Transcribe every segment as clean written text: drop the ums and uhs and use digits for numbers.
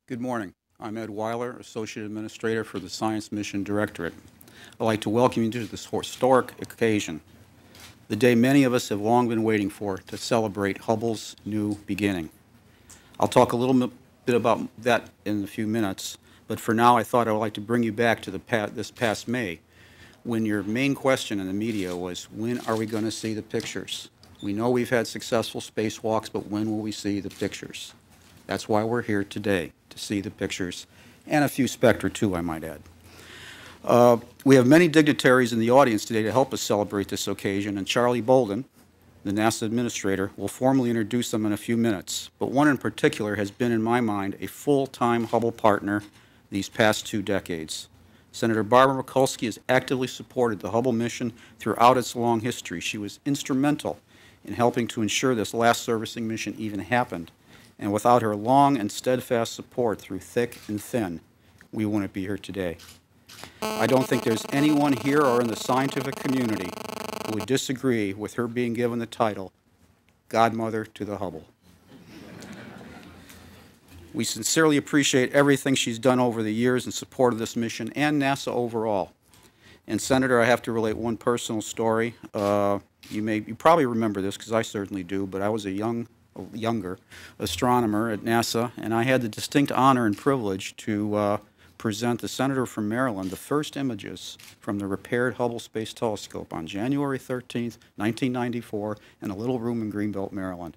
Good morning. I'm Ed Weiler, Associate Administrator for the Science Mission Directorate. I'd like to welcome you to this historic occasion, the day many of us have long been waiting for to celebrate Hubble's new beginning. I'll talk a little bit about that in a few minutes, but for now I thought I would like to bring you back to this past May, when your main question in the media was, when are we going to see the pictures? We know we've had successful spacewalks, but when will we see the pictures? That's why we're here today, to see the pictures, and a few Spectra too, I might add. We have many dignitaries in the audience today to help us celebrate this occasion, and Charlie Bolden, the NASA administrator, will formally introduce them in a few minutes. But one in particular has been, in my mind, a full-time Hubble partner these past 2 decades. Senator Barbara Mikulski has actively supported the Hubble mission throughout its long history. She was instrumental in helping to ensure this last servicing mission even happened. And without her long and steadfast support through thick and thin, we wouldn't be here today. I don't think there's anyone here or in the scientific community who would disagree with her being given the title Godmother to the Hubble. We sincerely appreciate everything she's done over the years in support of this mission and NASA overall. And Senator, I have to relate one personal story. You probably remember this, because I certainly do, but I was a younger astronomer at NASA, and I had the distinct honor and privilege to present the senator from Maryland the first images from the repaired Hubble Space Telescope on January 13th, 1994, in a little room in Greenbelt, Maryland.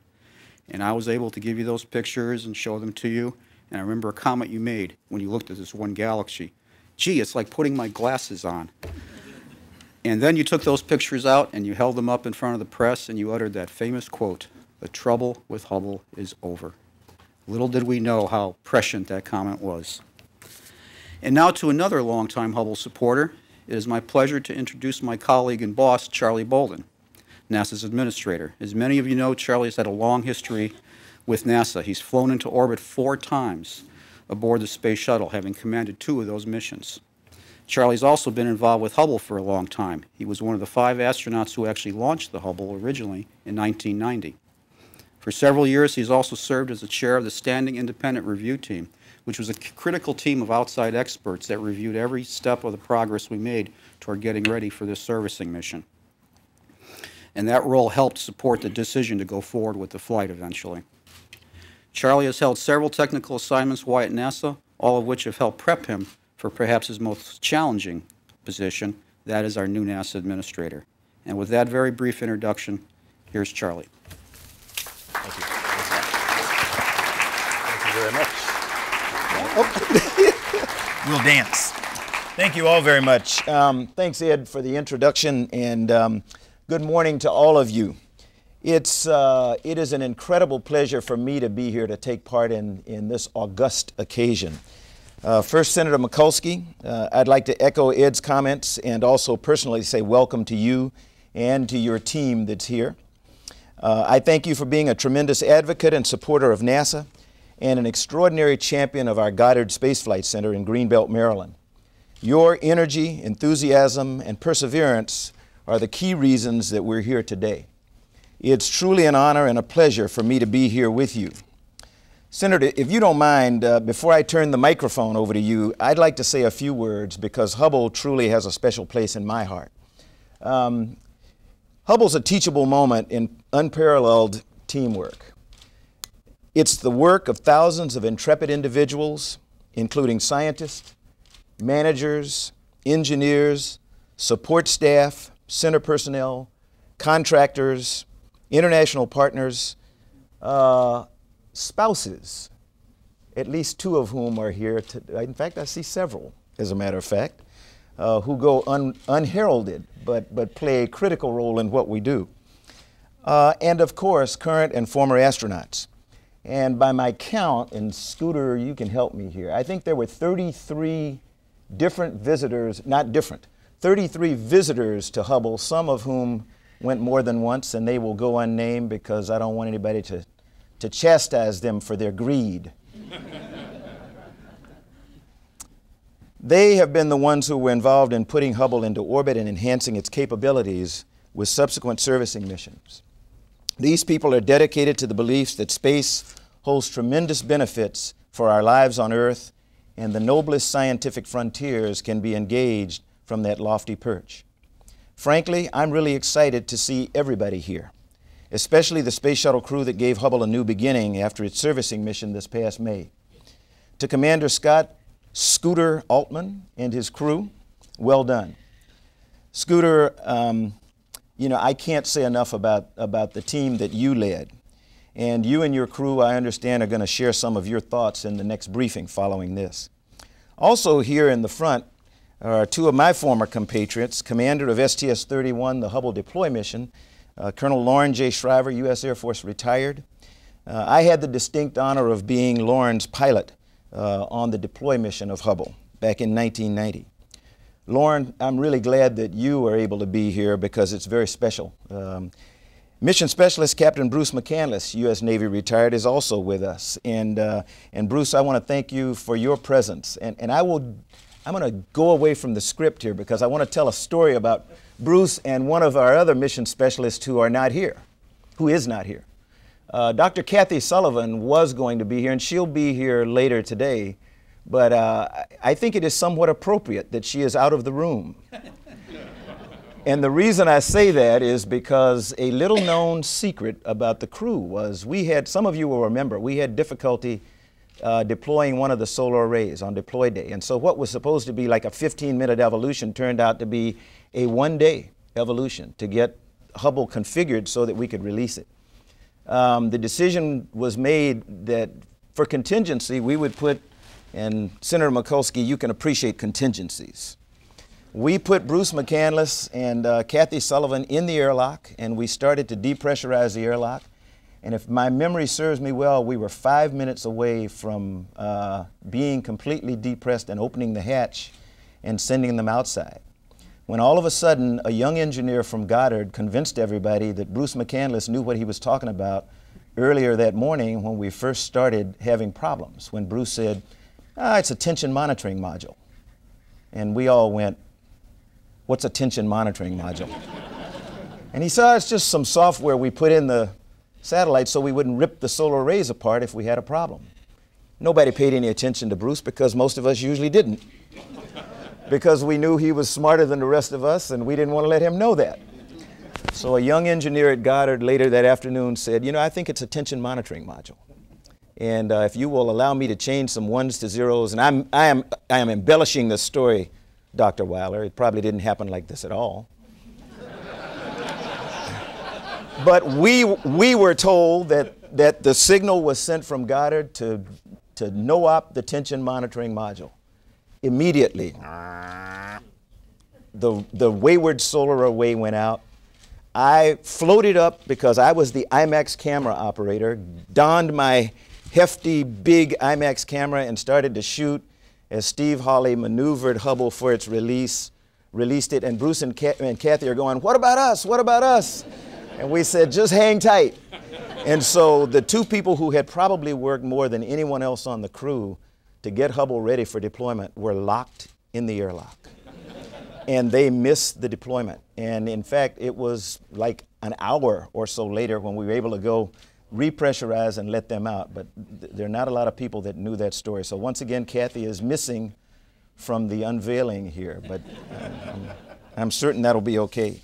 And I was able to give you those pictures and show them to you. And I remember a comment you made when you looked at this one galaxy. Gee, it's like putting my glasses on. And then you took those pictures out and you held them up in front of the press and you uttered that famous quote, "The trouble with Hubble is over." Little did we know how prescient that comment was. And now to another longtime Hubble supporter. It is my pleasure to introduce my colleague and boss, Charlie Bolden, NASA's administrator. As many of you know, Charlie has had a long history with NASA. He's flown into orbit 4 times aboard the Space Shuttle, having commanded 2 of those missions. Charlie's also been involved with Hubble for a long time. He was one of the 5 astronauts who actually launched the Hubble originally in 1990. For several years, he's also served as the chair of the Standing Independent Review Team, which was a critical team of outside experts that reviewed every step of the progress we made toward getting ready for this servicing mission. And that role helped support the decision to go forward with the flight eventually. Charlie has held several technical assignments while at NASA, all of which have helped prep him for perhaps his most challenging position, that is our new NASA administrator. And with that very brief introduction, here's Charlie. Thank you. Thank you very much. We'll dance. Thank you all very much. Thanks, Ed, for the introduction, and good morning to all of you. It is an incredible pleasure for me to be here to take part in this august occasion. First, Senator Mikulski, I'd like to echo Ed's comments and also personally say welcome to you and to your team that's here. I thank you for being a tremendous advocate and supporter of NASA and an extraordinary champion of our Goddard Space Flight Center in Greenbelt, Maryland. Your energy, enthusiasm, and perseverance are the key reasons that we're here today. It's truly an honor and a pleasure for me to be here with you. Senator, if you don't mind, before I turn the microphone over to you, I'd like to say a few words because Hubble truly has a special place in my heart. Hubble's a teachable moment in unparalleled teamwork. It's the work of thousands of intrepid individuals, including scientists, managers, engineers, support staff, center personnel, contractors, international partners, spouses, at least 2 of whom are here. In fact, I see several, as a matter of fact, who go unheralded, but play a critical role in what we do. And of course, current and former astronauts. And by my count, and Scooter, you can help me here, I think there were 33 different visitors, 33 visitors to Hubble, some of whom went more than once, and they will go unnamed because I don't want anybody to chastise them for their greed. They have been the ones who were involved in putting Hubble into orbit and enhancing its capabilities with subsequent servicing missions. These people are dedicated to the beliefs that space holds tremendous benefits for our lives on Earth, and the noblest scientific frontiers can be engaged from that lofty perch. Frankly, I'm really excited to see everybody here, especially the Space Shuttle crew that gave Hubble a new beginning after its servicing mission this past May. To Commander Scott Scooter Altman and his crew, well done. Scooter, you know, I can't say enough about the team that you led. And you and your crew, I understand, are going to share some of your thoughts in the next briefing following this. Also here in the front are two of my former compatriots, Commander of STS-31, the Hubble deploy mission, Colonel Loren J. Shriver, U.S. Air Force retired. I had the distinct honor of being Loren's pilot on the deploy mission of Hubble back in 1990. Loren, I'm really glad that you are able to be here because it's very special. Mission Specialist Captain Bruce McCandless, U.S. Navy retired, is also with us. And Bruce, I want to thank you for your presence. And I'm going to go away from the script here because I want to tell a story about Bruce and one of our other mission specialists who are not here, who is not here. Dr. Kathy Sullivan was going to be here, and she'll be here later today. But I think it is somewhat appropriate that she is out of the room. And the reason I say that is because a little known secret about the crew was some of you will remember, we had difficulty deploying one of the solar arrays on deploy day. And so what was supposed to be like a 15-minute evolution turned out to be a one-day evolution to get Hubble configured so that we could release it. The decision was made that for contingency, we would put, and Senator Mikulski, you can appreciate contingencies. We put Bruce McCandless and Kathy Sullivan in the airlock, and we started to depressurize the airlock. And if my memory serves me well, we were 5 minutes away from being completely depressed and opening the hatch and sending them outside. When all of a sudden, a young engineer from Goddard convinced everybody that Bruce McCandless knew what he was talking about earlier that morning when we first started having problems, when Bruce said, it's a tension monitoring module. And we all went, what's a tension monitoring module? And he said, it's just some software we put in the satellite so we wouldn't rip the solar arrays apart if we had a problem. Nobody paid any attention to Bruce because most of us usually didn't. Because we knew he was smarter than the rest of us and we didn't want to let him know that. So a young engineer at Goddard later that afternoon said, I think it's a tension monitoring module. And if you will allow me to change some ones to zeros, and I am embellishing this story, Dr. Weiler. It probably didn't happen like this at all. But we were told that the signal was sent from Goddard to NOAP, the tension monitoring module. Immediately, the wayward solar array went out. I floated up because I was the IMAX camera operator, donned my hefty, big IMAX camera and started to shoot as Steve Hawley maneuvered Hubble for its released it, and Bruce and Kathy are going, what about us? What about us? And we said, just hang tight. And so the two people who had probably worked more than anyone else on the crew to get Hubble ready for deployment were locked in the airlock. And they missed the deployment. And in fact, it was like an hour or so later when we were able to go repressurize and let them out. But there are not a lot of people that knew that story. So once again, Kathy is missing from the unveiling here, but I'm certain that'll be okay.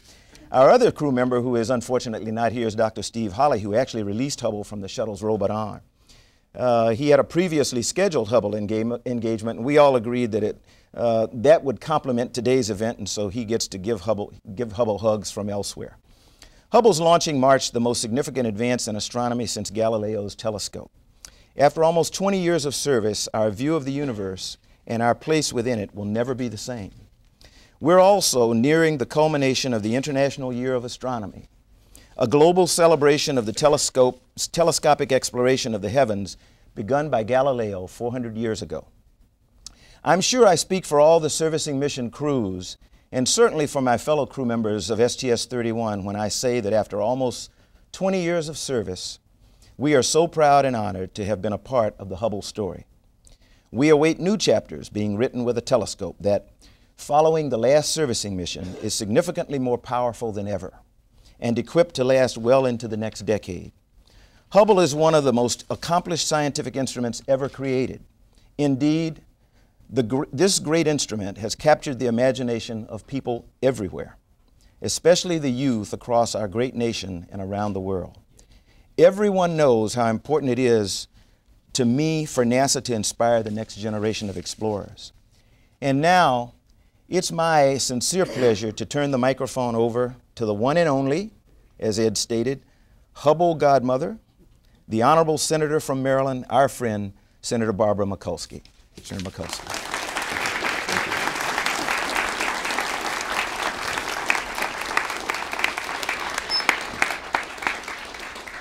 Our other crew member who is unfortunately not here is Dr. Steve Hawley, who actually released Hubble from the shuttle's robot arm. He had a previously scheduled Hubble engagement, and we all agreed that that would complement today's event, and so he gets to give Hubble hugs from elsewhere. Hubble's launching marked the most significant advance in astronomy since Galileo's telescope. After almost 20 years of service, our view of the universe and our place within it will never be the same. We're also nearing the culmination of the International Year of Astronomy, a global celebration of the telescopic exploration of the heavens begun by Galileo 400 years ago. I'm sure I speak for all the servicing mission crews and certainly for my fellow crew members of STS-31 when I say that after almost 20 years of service, we are so proud and honored to have been a part of the Hubble story. We await new chapters being written with a telescope that, following the last servicing mission, is significantly more powerful than ever and equipped to last well into the next decade. Hubble is one of the most accomplished scientific instruments ever created. Indeed, this great instrument has captured the imagination of people everywhere, especially the youth across our great nation and around the world. Everyone knows how important it is to me for NASA to inspire the next generation of explorers. And now, it's my sincere pleasure to turn the microphone over to the one and only, as Ed stated, Hubble godmother, the Honorable Senator from Maryland, our friend, Senator Barbara Mikulski. Senator Mikulski.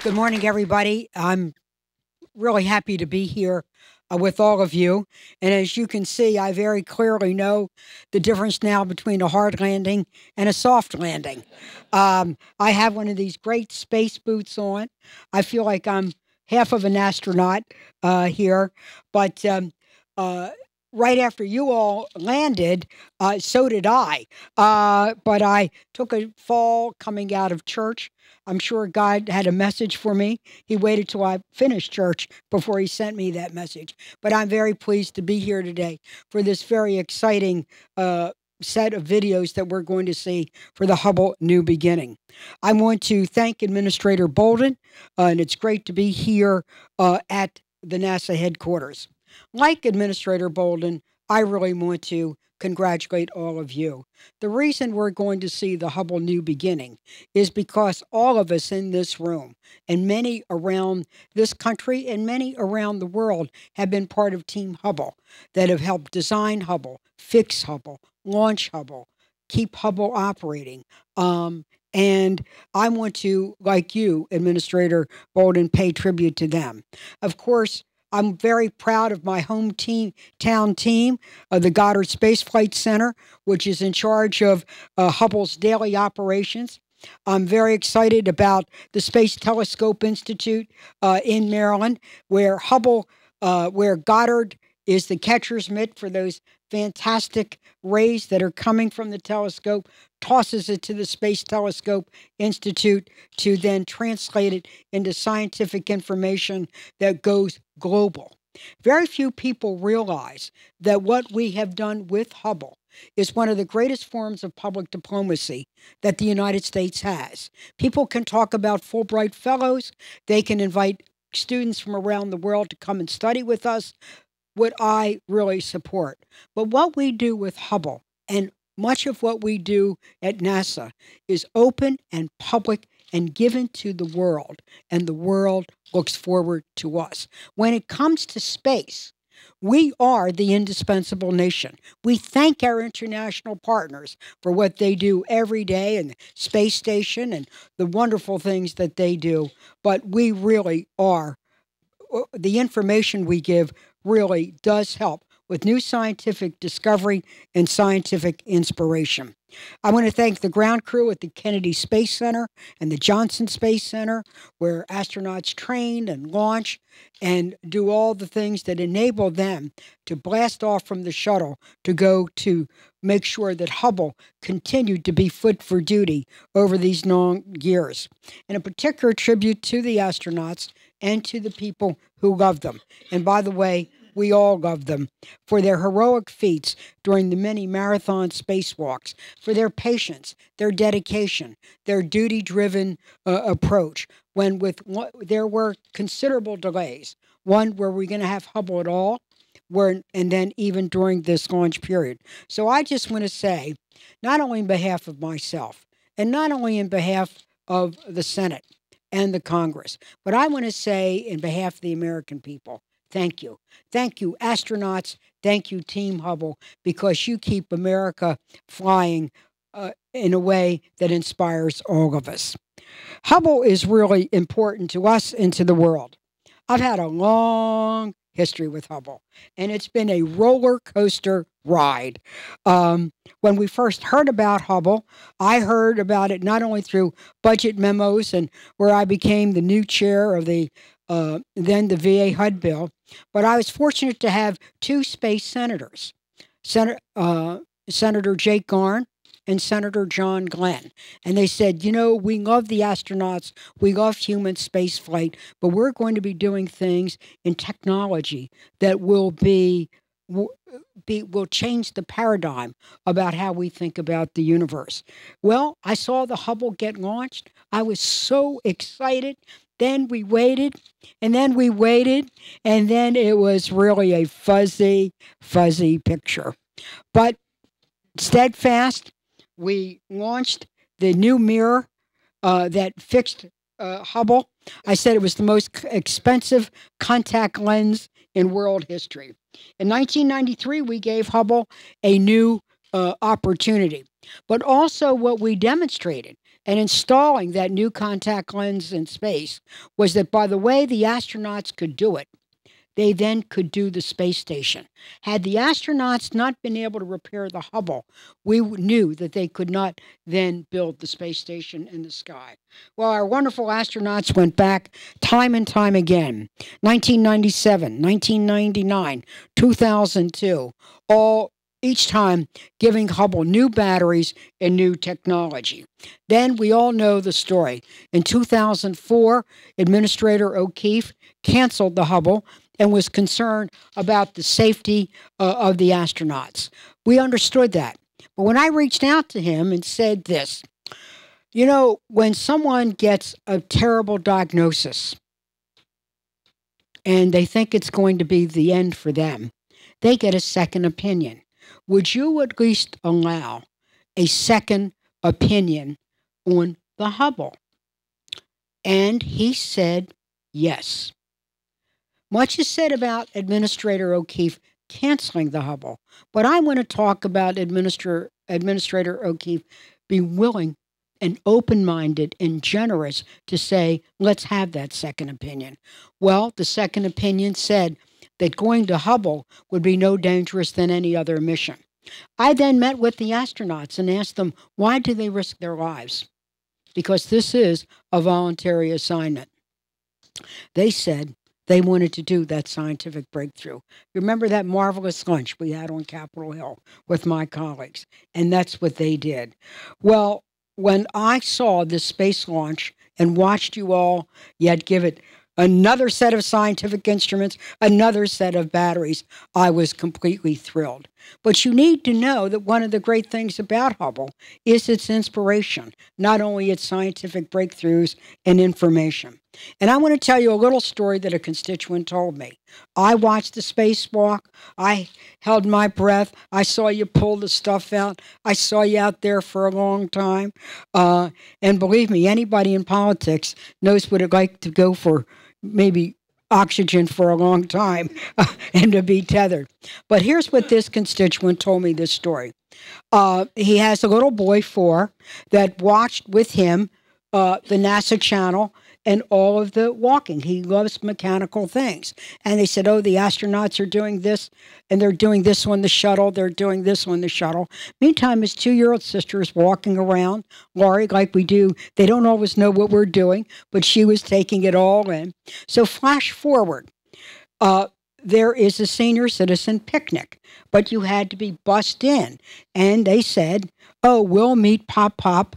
Good morning, everybody. I'm really happy to be here with all of you. And as you can see, I very clearly know the difference now between a hard landing and a soft landing. I have one of these great space boots on. I feel like I'm half of an astronaut here. But right after you all landed, so did I. But I took a fall coming out of church. I'm sure God had a message for me. He waited till I finished church before he sent me that message. But I'm very pleased to be here today for this very exciting set of videos that we're going to see for the Hubble New Beginning. I want to thank Administrator Bolden, and it's great to be here at the NASA headquarters. Like Administrator Bolden, I really want to congratulate all of you. The reason we're going to see the Hubble New Beginning is because all of us in this room, and many around this country and many around the world, have been part of Team Hubble that have helped design Hubble, fix Hubble, launch Hubble, keep Hubble operating. And I want to, like you, Administrator Bolden, pay tribute to them. Of course, I'm very proud of my hometown team of the Goddard Space Flight Center, which is in charge of Hubble's daily operations. I'm very excited about the Space Telescope Institute in Maryland, where Goddard is the catcher's mitt for those fantastic rays that are coming from the telescope, tosses it to the Space Telescope Institute to then translate it into scientific information that goes global. Very few people realize that what we have done with Hubble is one of the greatest forms of public diplomacy that the United States has. People can talk about Fulbright Fellows. They can invite students from around the world to come and study with us, what I really support. But what we do with Hubble, and much of what we do at NASA, is open and public and given to the world, and the world looks forward to us. When it comes to space, we are the indispensable nation. We thank our international partners for what they do every day, and the space station and the wonderful things that they do, but we really are. The information we give really does help with new scientific discovery and scientific inspiration. I want to thank the ground crew at the Kennedy Space Center and the Johnson Space Center, where astronauts train and launch and do all the things that enable them to blast off from the shuttle to go to make sure that Hubble continued to be fit for duty over these long years. And a particular tribute to the astronauts and to the people who love them. And by the way, we all love them for their heroic feats during the many marathon spacewalks, for their patience, their dedication, their duty-driven approach. When there were considerable delays, one where we're going to have Hubble at all, and then even during this launch period. So I just want to say, not only on behalf of myself, and not only on behalf of the Senate and the Congress, but I want to say in behalf of the American people, thank you. Thank you, astronauts. Thank you, Team Hubble, because you keep America flying in a way that inspires all of us. Hubble is really important to us and to the world. I've had a long history with Hubble, and it's been a roller coaster ride. When we first heard about Hubble, I heard about it not only through budget memos and where I became the new chair of the then the VA HUD bill, but I was fortunate to have two space senators, Senator Jake Garn and Senator John Glenn. And they said, you know, we love the astronauts, we love human space flight, but we're going to be doing things in technology that will will change the paradigm about how we think about the universe. Well, I saw the Hubble get launched. I was so excited. Then we waited, and then we waited, and then it was really a fuzzy, fuzzy picture. But steadfast, we launched the new mirror that fixed Hubble. I said it was the most expensive contact lens in world history. In 1993, we gave Hubble a new opportunity. But also what we demonstrated in installing that new contact lens in space was that by the way the astronauts could do it, they then could do the space station. Had the astronauts not been able to repair the Hubble, we knew that they could not then build the space station in the sky. Well, our wonderful astronauts went back time and time again. 1997, 1999, 2002, each time giving Hubble new batteries and new technology. Then we all know the story. In 2004, Administrator O'Keefe canceled the Hubble and was concerned about the safety of the astronauts. We understood that. But when I reached out to him and said this, you know, when someone gets a terrible diagnosis and they think it's going to be the end for them, they get a second opinion. Would you at least allow a second opinion on the Hubble? And he said yes. Much is said about Administrator O'Keefe canceling the Hubble, but I want to talk about Administrator O'Keefe being willing and open-minded and generous to say, let's have that second opinion. Well, the second opinion said that going to Hubble would be no dangerous than any other mission. I then met with the astronauts and asked them, why do they risk their lives? Because this is a voluntary assignment. They said they wanted to do that scientific breakthrough. Remember that marvelous lunch we had on Capitol Hill with my colleagues? And that's what they did. Well, when I saw this space launch and watched you all yet give it another set of scientific instruments, another set of batteries, I was completely thrilled. But you need to know that one of the great things about Hubble is its inspiration, not only its scientific breakthroughs and information. And I want to tell you a little story that a constituent told me. I watched the spacewalk. I held my breath. I saw you pull the stuff out. I saw you out there for a long time. And believe me, anybody in politics knows what it's like to go for maybe oxygen for a long time and to be tethered. But here's what this constituent told me this story. He has a little boy, 4, that watched with him the NASA channel and all of the walking. He loves mechanical things. And they said, oh, the astronauts are doing this, and they're doing this on the shuttle, they're doing this on the shuttle. Meantime, his 2-year-old sister is walking around, Laurie, like we do. They don't always know what we're doing, but she was taking it all in. So flash forward. There is a senior citizen picnic, but you had to be bussed in. And they said, oh, we'll meet Pop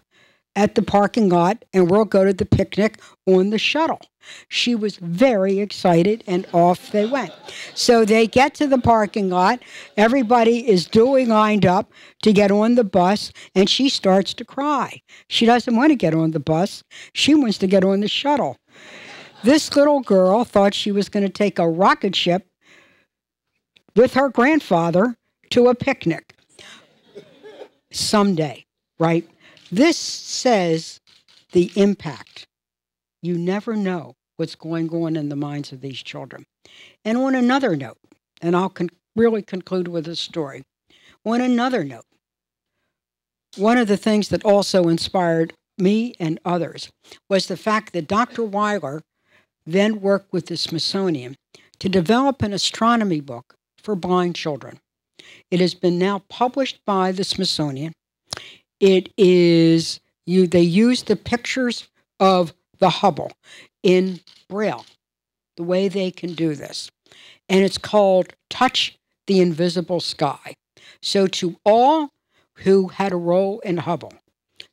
at the parking lot, and we'll go to the picnic on the shuttle. She was very excited, and off they went. So they get to the parking lot. Everybody is duly lined up to get on the bus, and she starts to cry. She doesn't want to get on the bus. She wants to get on the shuttle. This little girl thought she was going to take a rocket ship with her grandfather to a picnic someday, right? This says the impact. You never know what's going on in the minds of these children. And on another note, and I'll really conclude with a story. On another note, one of the things that also inspired me and others was the fact that Dr. Weiler then worked with the Smithsonian to develop an astronomy book for blind children. It has been now published by the Smithsonian. It is, they use the pictures of the Hubble in Braille, the way they can do this. And it's called Touch the Invisible Sky. So to all who had a role in Hubble,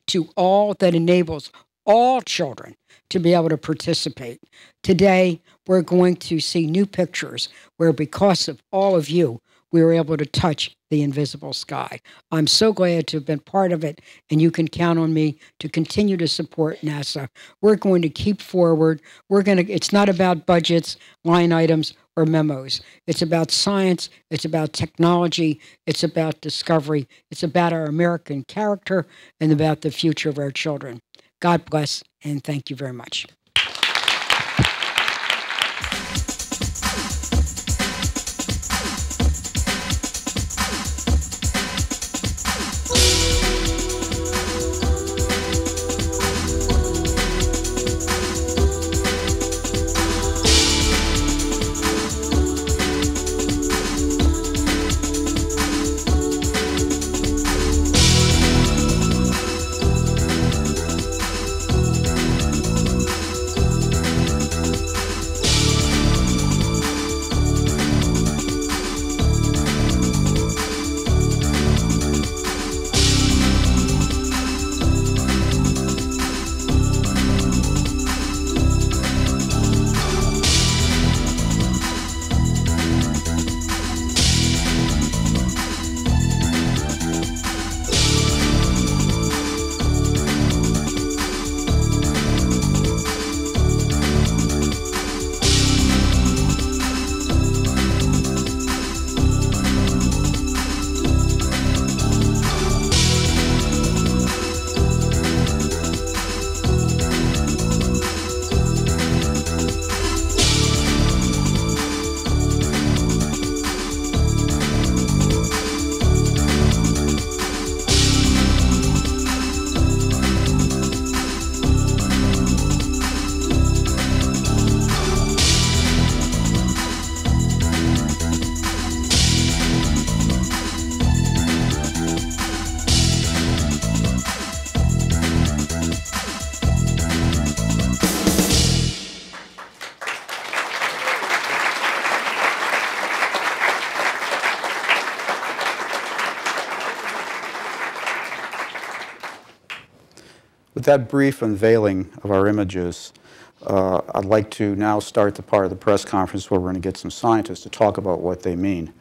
to all that enables all children to be able to participate. Today, we're going to see new pictures where, because of all of you, we were able to touch the invisible sky. I'm so glad to have been part of it, and you can count on me to continue to support NASA. We're going to keep forward. It's not about budgets, line items, or memos. It's about science. It's about technology. It's about discovery. It's about our American character and about the future of our children. God bless, and thank you very much. With that brief unveiling of our images, I'd like to now start the part of the press conference where we're going to get some scientists to talk about what they mean.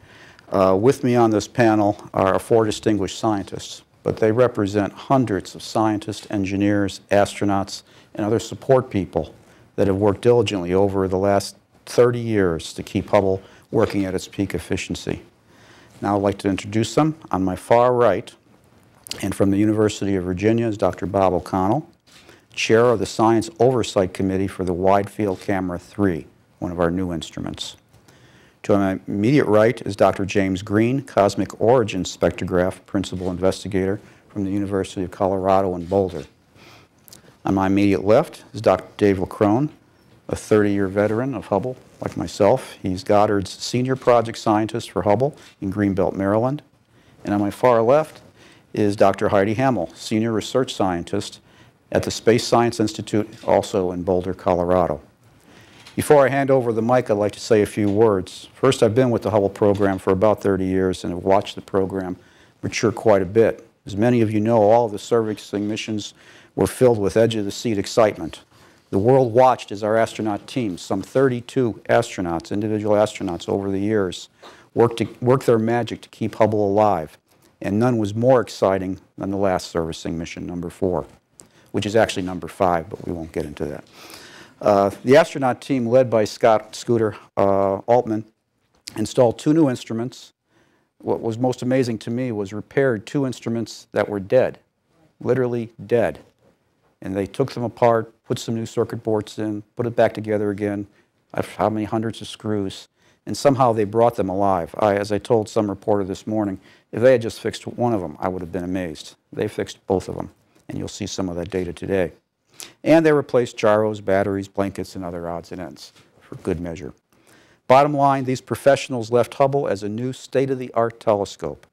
With me on this panel are 4 distinguished scientists, but they represent hundreds of scientists, engineers, astronauts, and other support people that have worked diligently over the last 30 years to keep Hubble working at its peak efficiency. Now I'd like to introduce them. On my far right, and from the University of Virginia, is Dr. Bob O'Connell, chair of the Science Oversight Committee for the Wide Field Camera 3, one of our new instruments. To my immediate right is Dr. James Green, Cosmic Origin Spectrograph Principal Investigator from the University of Colorado in Boulder. On my immediate left is Dr. Dave LaCrone, a 30-year veteran of Hubble, like myself. He's Goddard's Senior Project Scientist for Hubble in Greenbelt, Maryland. And on my far left is Dr. Heidi Hamel, Senior Research Scientist at the Space Science Institute, also in Boulder, Colorado. Before I hand over the mic, I'd like to say a few words. First, I've been with the Hubble program for about 30 years and have watched the program mature quite a bit. As many of you know, all of the servicing missions were filled with edge-of-the-seat excitement. The world watched as our astronaut teams, some 32 astronauts, individual astronauts over the years, worked their magic to keep Hubble alive. And none was more exciting than the last servicing mission, number 4, which is actually number 5, but we won't get into that. The astronaut team, led by Scooter Altman, installed 2 new instruments. What was most amazing to me was repaired 2 instruments that were dead, literally dead. And they took them apart, put some new circuit boards in, put it back together again, how many hundreds of screws, and somehow they brought them alive. As I told some reporter this morning, if they had just fixed one of them, I would have been amazed. They fixed both of them, and you'll see some of that data today. And they replaced gyros, batteries, blankets, and other odds and ends for good measure. Bottom line, these professionals left Hubble as a new state-of-the-art telescope.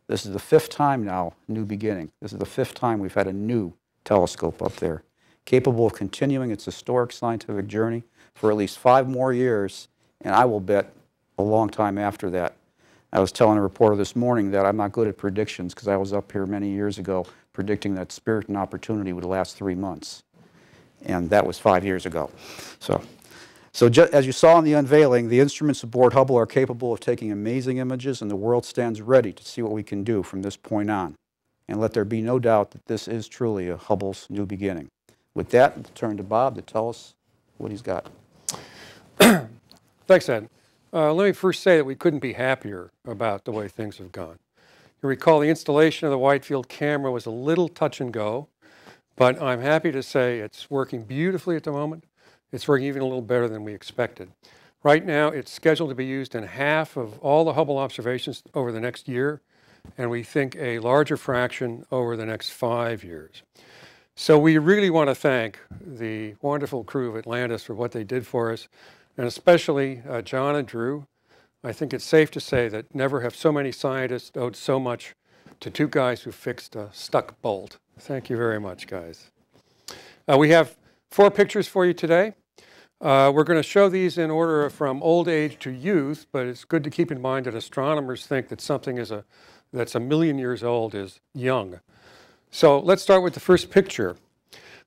This is the 5th time now, new beginning. This is the 5th time we've had a new telescope up there, capable of continuing its historic scientific journey for at least 5 more years, and I will bet a long time after that. I was telling a reporter this morning that I'm not good at predictions because I was up here many years ago predicting that Spirit and Opportunity would last 3 months. And that was 5 years ago. So as you saw in the unveiling, the instruments aboard Hubble are capable of taking amazing images, and the world stands ready to see what we can do from this point on. And let there be no doubt that this is truly a Hubble's new beginning. With that, I'll turn to Bob to tell us what he's got. Thanks, Ed. Let me first say that we couldn't be happier about the way things have gone. You recall the installation of the wide field camera was a little touch and go, but I'm happy to say it's working beautifully at the moment. It's working even a little better than we expected. Right now, it's scheduled to be used in half of all the Hubble observations over the next year, and we think a larger fraction over the next 5 years. So we really want to thank the wonderful crew of Atlantis for what they did for us, and especially John and Drew. I think it's safe to say that never have so many scientists owed so much to two guys who fixed a stuck bolt. Thank you very much, guys. We have 4 pictures for you today. We're going to show these in order from old age to youth, but it's good to keep in mind that astronomers think that something that's 1 million years old is young. So let's start with the first picture.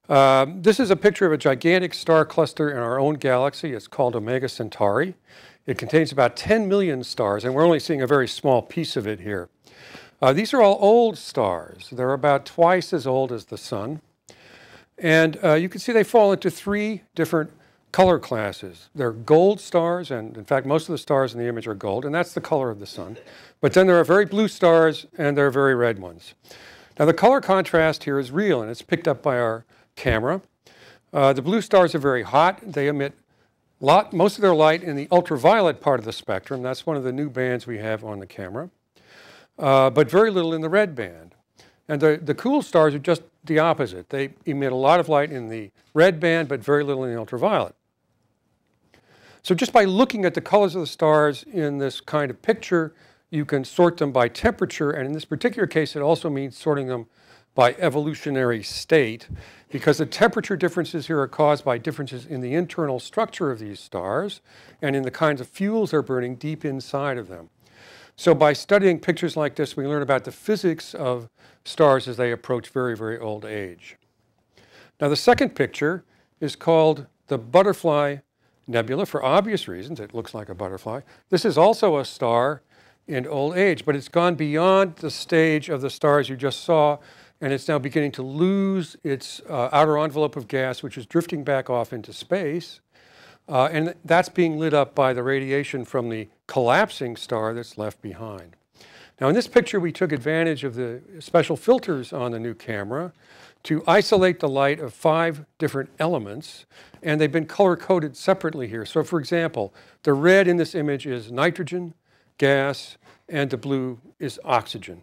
This is a picture of a gigantic star cluster in our own galaxy. It's called Omega Centauri. It contains about 10 million stars, and we're only seeing a very small piece of it here. These are all old stars. They're about twice as old as the Sun. And you can see they fall into 3 different color classes. They're gold stars, and in fact, most of the stars in the image are gold, and that's the color of the Sun. But then there are very blue stars, and there are very red ones. Now, the color contrast here is real, and it's picked up by our camera. The blue stars are very hot. They emit most of their light in the ultraviolet part of the spectrum. That's one of the new bands we have on the camera, but very little in the red band. And the cool stars are just the opposite. They emit a lot of light in the red band, but very little in the ultraviolet. So just by looking at the colors of the stars in this kind of picture, you can sort them by temperature, and in this particular case, it also means sorting them by evolutionary state, because the temperature differences here are caused by differences in the internal structure of these stars and in the kinds of fuels they're burning deep inside of them. So by studying pictures like this, we learn about the physics of stars as they approach very, very old age. Now, the second picture is called the Butterfly Nebula for obvious reasons. It looks like a butterfly. This is also a star in old age, but it's gone beyond the stage of the stars you just saw, and it's now beginning to lose its outer envelope of gas, which is drifting back off into space. And that's being lit up by the radiation from the collapsing star that's left behind. Now, in this picture, we took advantage of the special filters on the new camera to isolate the light of 5 different elements, and they've been color-coded separately here. So, for example, the red in this image is nitrogen, gas, and the blue is oxygen.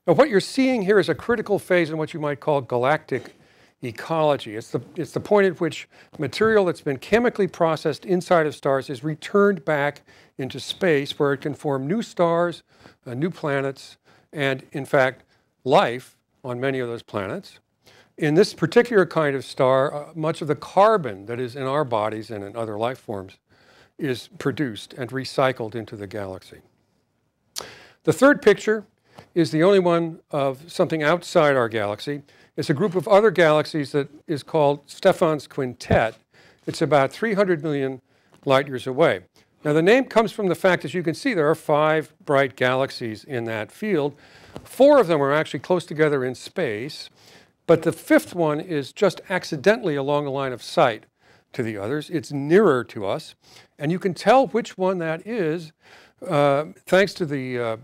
Now, what you're seeing here is a critical phase in what you might call galactic ecology. It's the point at which material that's been chemically processed inside of stars is returned back into space, where it can form new stars, new planets, and in fact, life on many of those planets. In this particular kind of star, much of the carbon that is in our bodies and in other life forms is produced and recycled into the galaxy. The third picture is the only one of something outside our galaxy. It's a group of other galaxies that is called Stephan's Quintet. It's about 300 million light years away. Now, the name comes from the fact, as you can see, there are 5 bright galaxies in that field. 4 of them are actually close together in space, but the 5th one is just accidentally along the line of sight to the others. It's nearer to us, and you can tell which one that is thanks to the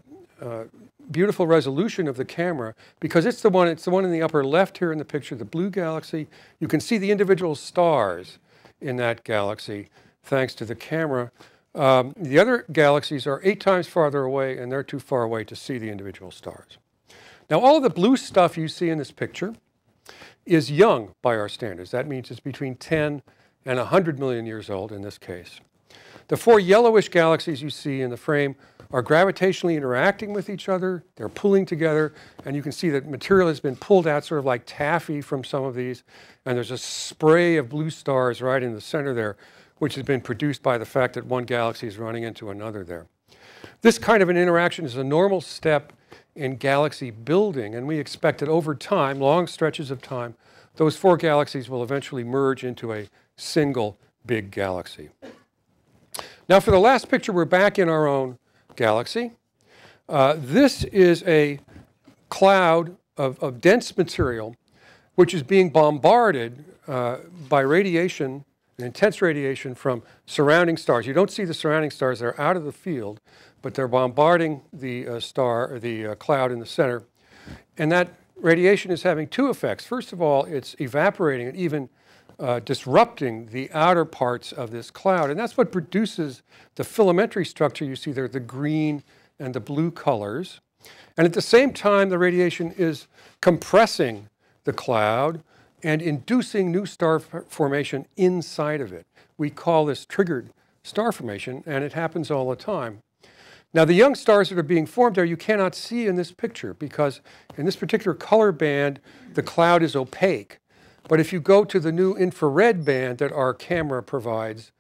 beautiful resolution of the camera, because it's the one in the upper left here in the picture, the blue galaxy. You can see the individual stars in that galaxy thanks to the camera. The other galaxies are 8 times farther away, and they're too far away to see the individual stars. Now, all of the blue stuff you see in this picture is young by our standards. That means it's between 10 and 100 million years old in this case. The 4 yellowish galaxies you see in the frame are gravitationally interacting with each other. They're pulling together, and you can see that material has been pulled out sort of like taffy from some of these, and there's a spray of blue stars right in the center there, which has been produced by the fact that one galaxy is running into another there. This kind of an interaction is a normal step in galaxy building, and we expect that over time, long stretches of time, those 4 galaxies will eventually merge into a single big galaxy. Now for the last picture, we're back in our own galaxy. This is a cloud of dense material which is being bombarded by radiation, intense radiation from surrounding stars. You don't see the surrounding stars, they're out of the field, but they're bombarding the star, or the cloud in the center. And that radiation is having 2 effects. First of all, it's evaporating and even disrupting the outer parts of this cloud. And that's what produces the filamentary structure you see there, the green and the blue colors. And at the same time, the radiation is compressing the cloud and inducing new star formation inside of it. We call this triggered star formation, and it happens all the time. Now, the young stars that are being formed there, you cannot see in this picture because in this particular color band, the cloud is opaque. But if you go to the new infrared band that our camera provides,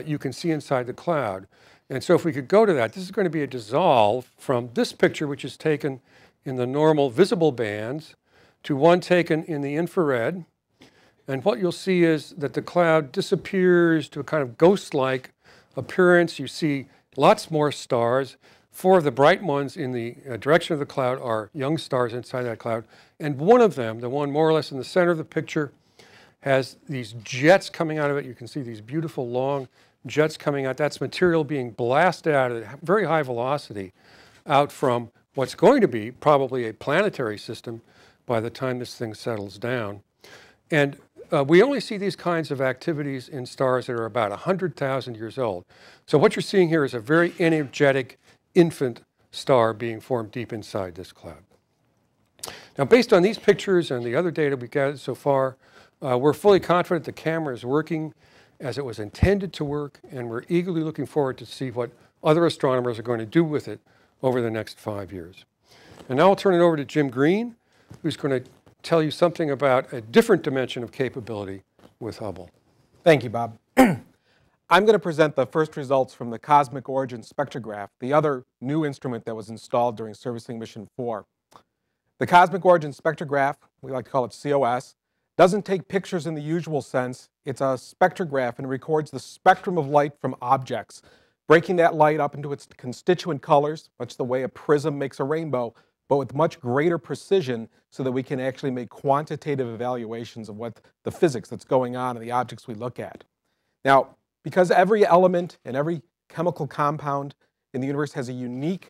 you can see inside the cloud. And so if we could go to that, this is going to be a dissolve from this picture, which is taken in the normal visible bands, to one taken in the infrared. And what you'll see is that the cloud disappears to a kind of ghost-like appearance. You see lots more stars. 4 of the bright ones in the direction of the cloud are young stars inside that cloud. And one of them, the one more or less in the center of the picture, has these jets coming out of it. You can see these beautiful long jets coming out. That's material being blasted out at a very high velocity out from what's going to be probably a planetary system by the time this thing settles down. And we only see these kinds of activities in stars that are about 100,000 years old. So what you're seeing here is a very energetic infant star being formed deep inside this cloud. Now, based on these pictures and the other data we've gathered so far, we're fully confident the camera is working as it was intended to work, and we're eagerly looking forward to see what other astronomers are going to do with it over the next 5 years. And now I'll turn it over to Jim Green, who's going to tell you something about a different dimension of capability with Hubble. Thank you, Bob. I'm going to present the first results from the Cosmic Origin Spectrograph, the other new instrument that was installed during Servicing Mission 4. The Cosmic Origin Spectrograph, we like to call it COS, doesn't take pictures in the usual sense. It's a spectrograph and records the spectrum of light from objects, breaking that light up into its constituent colors, much the way a prism makes a rainbow, but with much greater precision so that we can actually make quantitative evaluations of what the physics that's going on in the objects we look at. Now, because every element and every chemical compound in the universe has a unique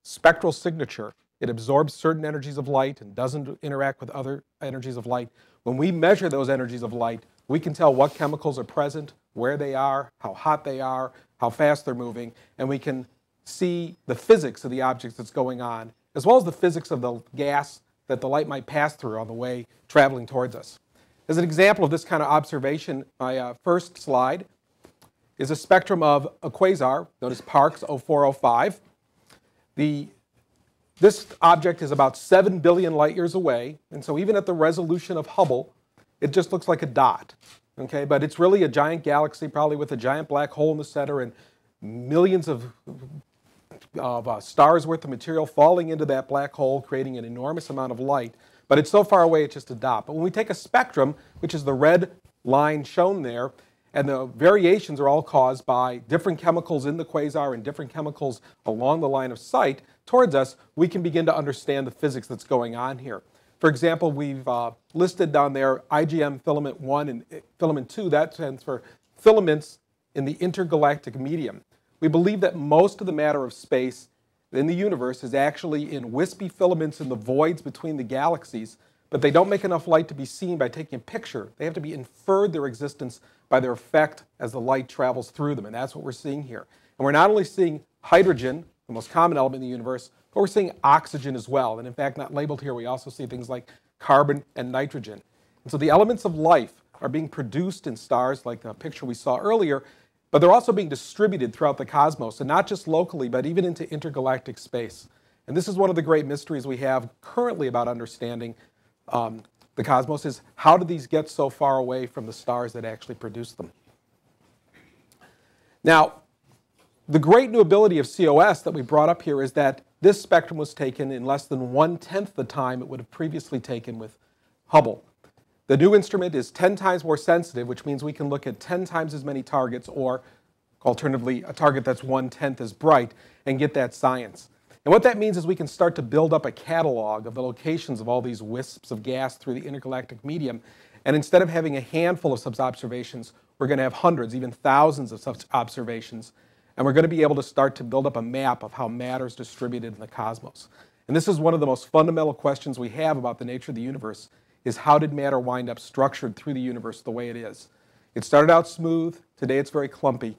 spectral signature, it absorbs certain energies of light and doesn't interact with other energies of light. When we measure those energies of light, we can tell what chemicals are present, where they are, how hot they are, how fast they're moving, and we can see the physics of the objects that's going on, as well as the physics of the gas that the light might pass through on the way traveling towards us. As an example of this kind of observation, my first slide is a spectrum of a quasar known as Parkes 0405. This object is about 7 billion light years away, and so even at the resolution of Hubble, it just looks like a dot. Okay, but it's really a giant galaxy, probably with a giant black hole in the center and millions of stars worth of material falling into that black hole, creating an enormous amount of light. But it's so far away, it's just a dot. But when we take a spectrum, which is the red line shown there, and the variations are all caused by different chemicals in the quasar and different chemicals along the line of sight towards us, we can begin to understand the physics that's going on here. For example, we've listed down there IgM filament 1 and filament 2. That stands for filaments in the intergalactic medium. We believe that most of the matter of space in the universe is actually in wispy filaments in the voids between the galaxies, but they don't make enough light to be seen by taking a picture. They have to be inferred their existence by their effect as the light travels through them, and that's what we're seeing here. And we're not only seeing hydrogen, the most common element in the universe, but we're seeing oxygen as well. And in fact, not labeled here, we also see things like carbon and nitrogen. And so the elements of life are being produced in stars like the picture we saw earlier, but they're also being distributed throughout the cosmos, and not just locally, but even into intergalactic space. And this is one of the great mysteries we have currently about understanding the cosmos, is how do these get so far away from the stars that actually produce them? Now, The great new ability of COS that we brought up here is that this spectrum was taken in less than 1/10 the time it would have previously taken with Hubble. The new instrument is 10 times more sensitive, which means we can look at 10 times as many targets, or alternatively, a target that's 1/10 as bright, and get that science. And what that means is we can start to build up a catalog of the locations of all these wisps of gas through the intergalactic medium. And instead of having a handful of such observations, we're going to have hundreds, even thousands of such observations. And we're going to be able to start to build up a map of how matter is distributed in the cosmos. And this is one of the most fundamental questions we have about the nature of the universe, is how did matter wind up structured through the universe the way it is? It started out smooth. Today it's very clumpy.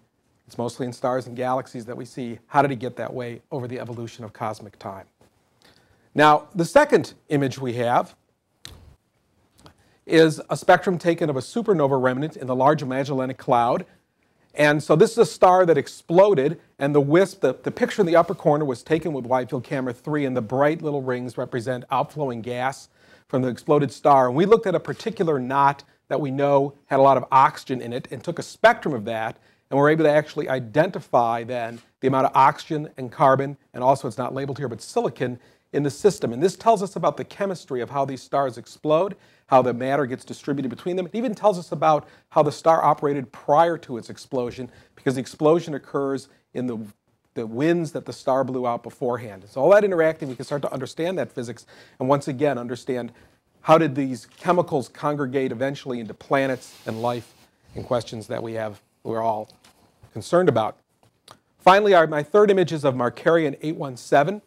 It's mostly in stars and galaxies that we see. How did it get that way over the evolution of cosmic time? Now, the second image we have is a spectrum taken of a supernova remnant in the Large Magellanic Cloud. And so this is a star that exploded, and the wisp, the picture in the upper corner was taken with wide field camera 3, and the bright little rings represent outflowing gas from the exploded star. And we looked at a particular knot that we know had a lot of oxygen in it and took a spectrum of that, and we're able to actually identify then the amount of oxygen and carbon, and also it's not labeled here, but silicon in the system. And this tells us about the chemistry of how these stars explode, how the matter gets distributed between them. It even tells us about how the star operated prior to its explosion, because the explosion occurs in the winds that the star blew out beforehand. So all that interacting, we can start to understand that physics, and once again understand how did these chemicals congregate eventually into planets and life, and questions that we're all concerned about. Finally, my third image is of Markarian 817.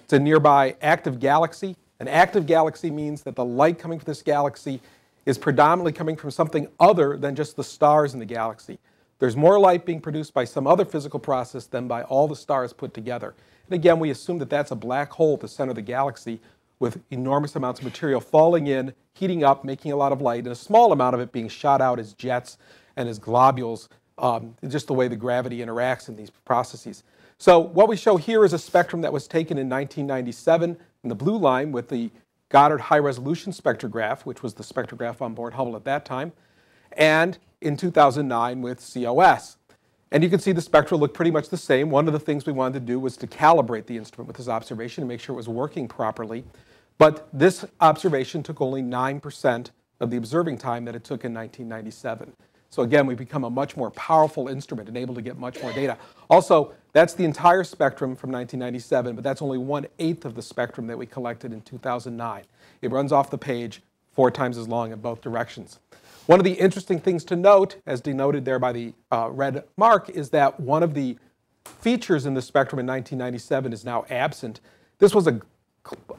It's a nearby active galaxy. An active galaxy means that the light coming from this galaxy is predominantly coming from something other than just the stars in the galaxy. There's more light being produced by some other physical process than by all the stars put together. And again, we assume that that's a black hole at the center of the galaxy with enormous amounts of material falling in, heating up, making a lot of light, and a small amount of it being shot out as jets and as globules, just the way the gravity interacts in these processes. So what we show here is a spectrum that was taken in 1997 in the blue line with the Goddard High Resolution Spectrograph, which was the spectrograph on board Hubble at that time, and in 2009 with COS. And you can see the spectra look pretty much the same. One of the things we wanted to do was to calibrate the instrument with this observation and make sure it was working properly. But this observation took only 9% of the observing time that it took in 1997. So again, we've become a much more powerful instrument and able to get much more data. Also, that's the entire spectrum from 1997, but that's only 1/8 of the spectrum that we collected in 2009. It runs off the page 4 times as long in both directions. One of the interesting things to note, as denoted there by the red mark, is that one of the features in the spectrum in 1997 is now absent. This was a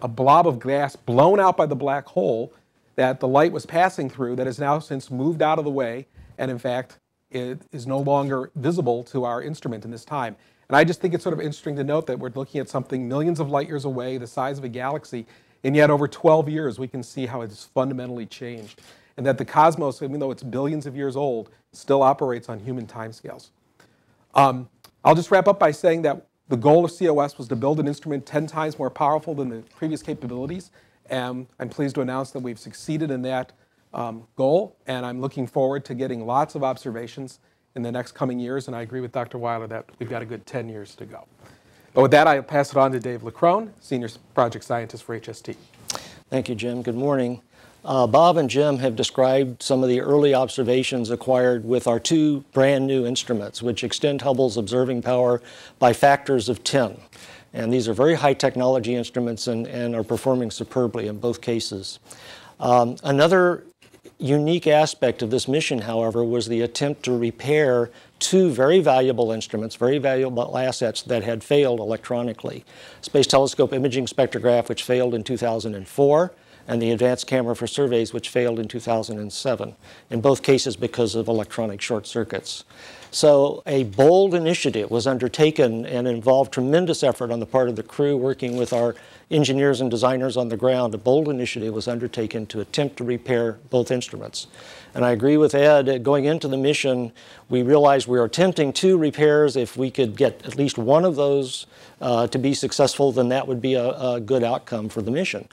blob of gas blown out by the black hole that the light was passing through that has now since moved out of the way, and in fact, it is no longer visible to our instrument in this time. And I just think it's sort of interesting to note that we're looking at something millions of light years away, the size of a galaxy, and yet over 12 years we can see how it's fundamentally changed. And that the cosmos, even though it's billions of years old, still operates on human timescales. I'll just wrap up by saying that the goal of COS was to build an instrument 10 times more powerful than the previous capabilities. And I'm pleased to announce that we've succeeded in that goal, and I'm looking forward to getting lots of observations in the next coming years, and I agree with Dr. Weiler that we've got a good 10 years to go. But with that, I'll pass it on to Dave Leckrone, Senior Project Scientist for HST. Thank you, Jim. Good morning. Bob and Jim have described some of the early observations acquired with our 2 brand new instruments, which extend Hubble's observing power by factors of 10. And these are very high technology instruments and are performing superbly in both cases. Another unique aspect of this mission, however, was the attempt to repair 2 very valuable instruments, very valuable assets that had failed electronically. Space Telescope Imaging Spectrograph, which failed in 2004, and the Advanced Camera for Surveys, which failed in 2007, in both cases because of electronic short circuits. So a bold initiative was undertaken and involved tremendous effort on the part of the crew working with our engineers and designers on the ground. A bold initiative was undertaken to attempt to repair both instruments. And I agree with Ed, going into the mission, we realized we were attempting 2 repairs. If we could get at least one of those to be successful, then that would be a good outcome for the mission.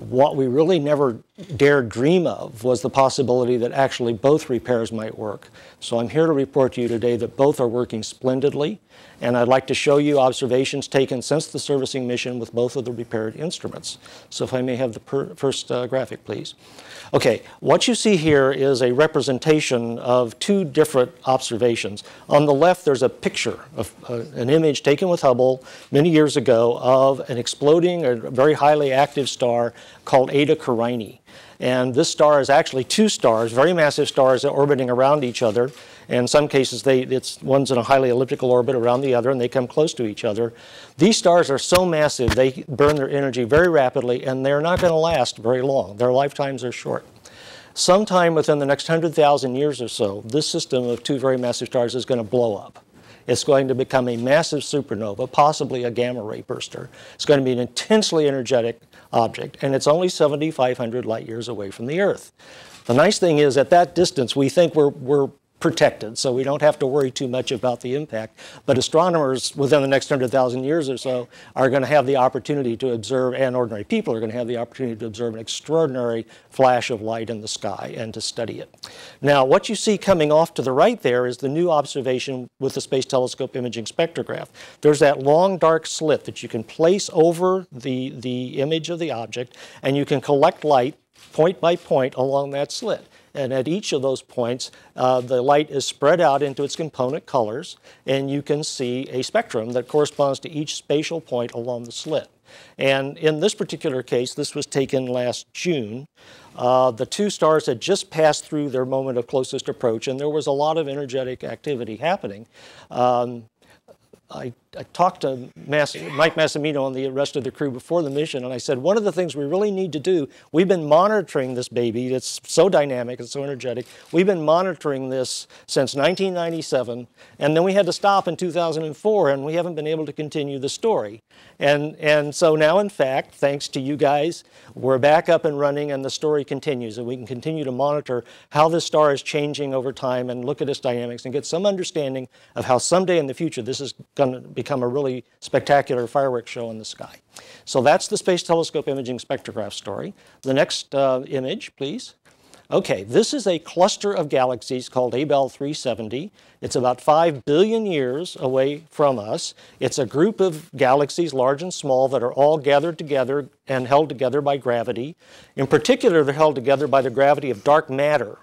What we really never dared dream of was the possibility that actually both repairs might work. So I'm here to report to you today that both are working splendidly, and I'd like to show you observations taken since the servicing mission with both of the repaired instruments. So if I may have the first graphic, please. Okay, what you see here is a representation of two different observations. On the left, there's a picture of an image taken with Hubble many years ago of an exploding, a very highly active star called Eta Carinae. And this star is actually two stars, very massive stars orbiting around each other. In some cases, one's in a highly elliptical orbit around the other, and they come close to each other. These stars are so massive, they burn their energy very rapidly, and they're not going to last very long. Their lifetimes are short. Sometime within the next 100,000 years or so, this system of two very massive stars is going to blow up. It's going to become a massive supernova, possibly a gamma ray burster. It's going to be an intensely energetic object, and it's only 7,500 light years away from the Earth. The nice thing is, at that distance, we think we're protected, so we don't have to worry too much about the impact. But astronomers within the next 100,000 years or so are going to have the opportunity to observe, and ordinary people are going to have the opportunity to observe an extraordinary flash of light in the sky and to study it. Now, what you see coming off to the right there is the new observation with the Space Telescope Imaging Spectrograph. There's that long dark slit that you can place over the image of the object, and you can collect light point by point along that slit. And at each of those points, the light is spread out into its component colors, and you can see a spectrum that corresponds to each spatial point along the slit. And in this particular case, this was taken last June. The two stars had just passed through their moment of closest approach, and there was a lot of energetic activity happening. I talked to Mike Massimino and the rest of the crew before the mission, and I said, one of the things we really need to do, we've been monitoring this baby. It's so dynamic, it's so energetic. We've been monitoring this since 1997, and then we had to stop in 2004, and we haven't been able to continue the story. And so now, in fact, thanks to you guys, we're back up and running, and the story continues, and we can continue to monitor how this star is changing over time and look at its dynamics and get some understanding of how someday in the future this is going to become a really spectacular fireworks show in the sky. So that's the Space Telescope Imaging Spectrograph story. The next image, please. Okay, this is a cluster of galaxies called Abell 370. It's about 5 billion years away from us. It's a group of galaxies, large and small, that are all gathered together and held together by gravity. In particular, they're held together by the gravity of dark matter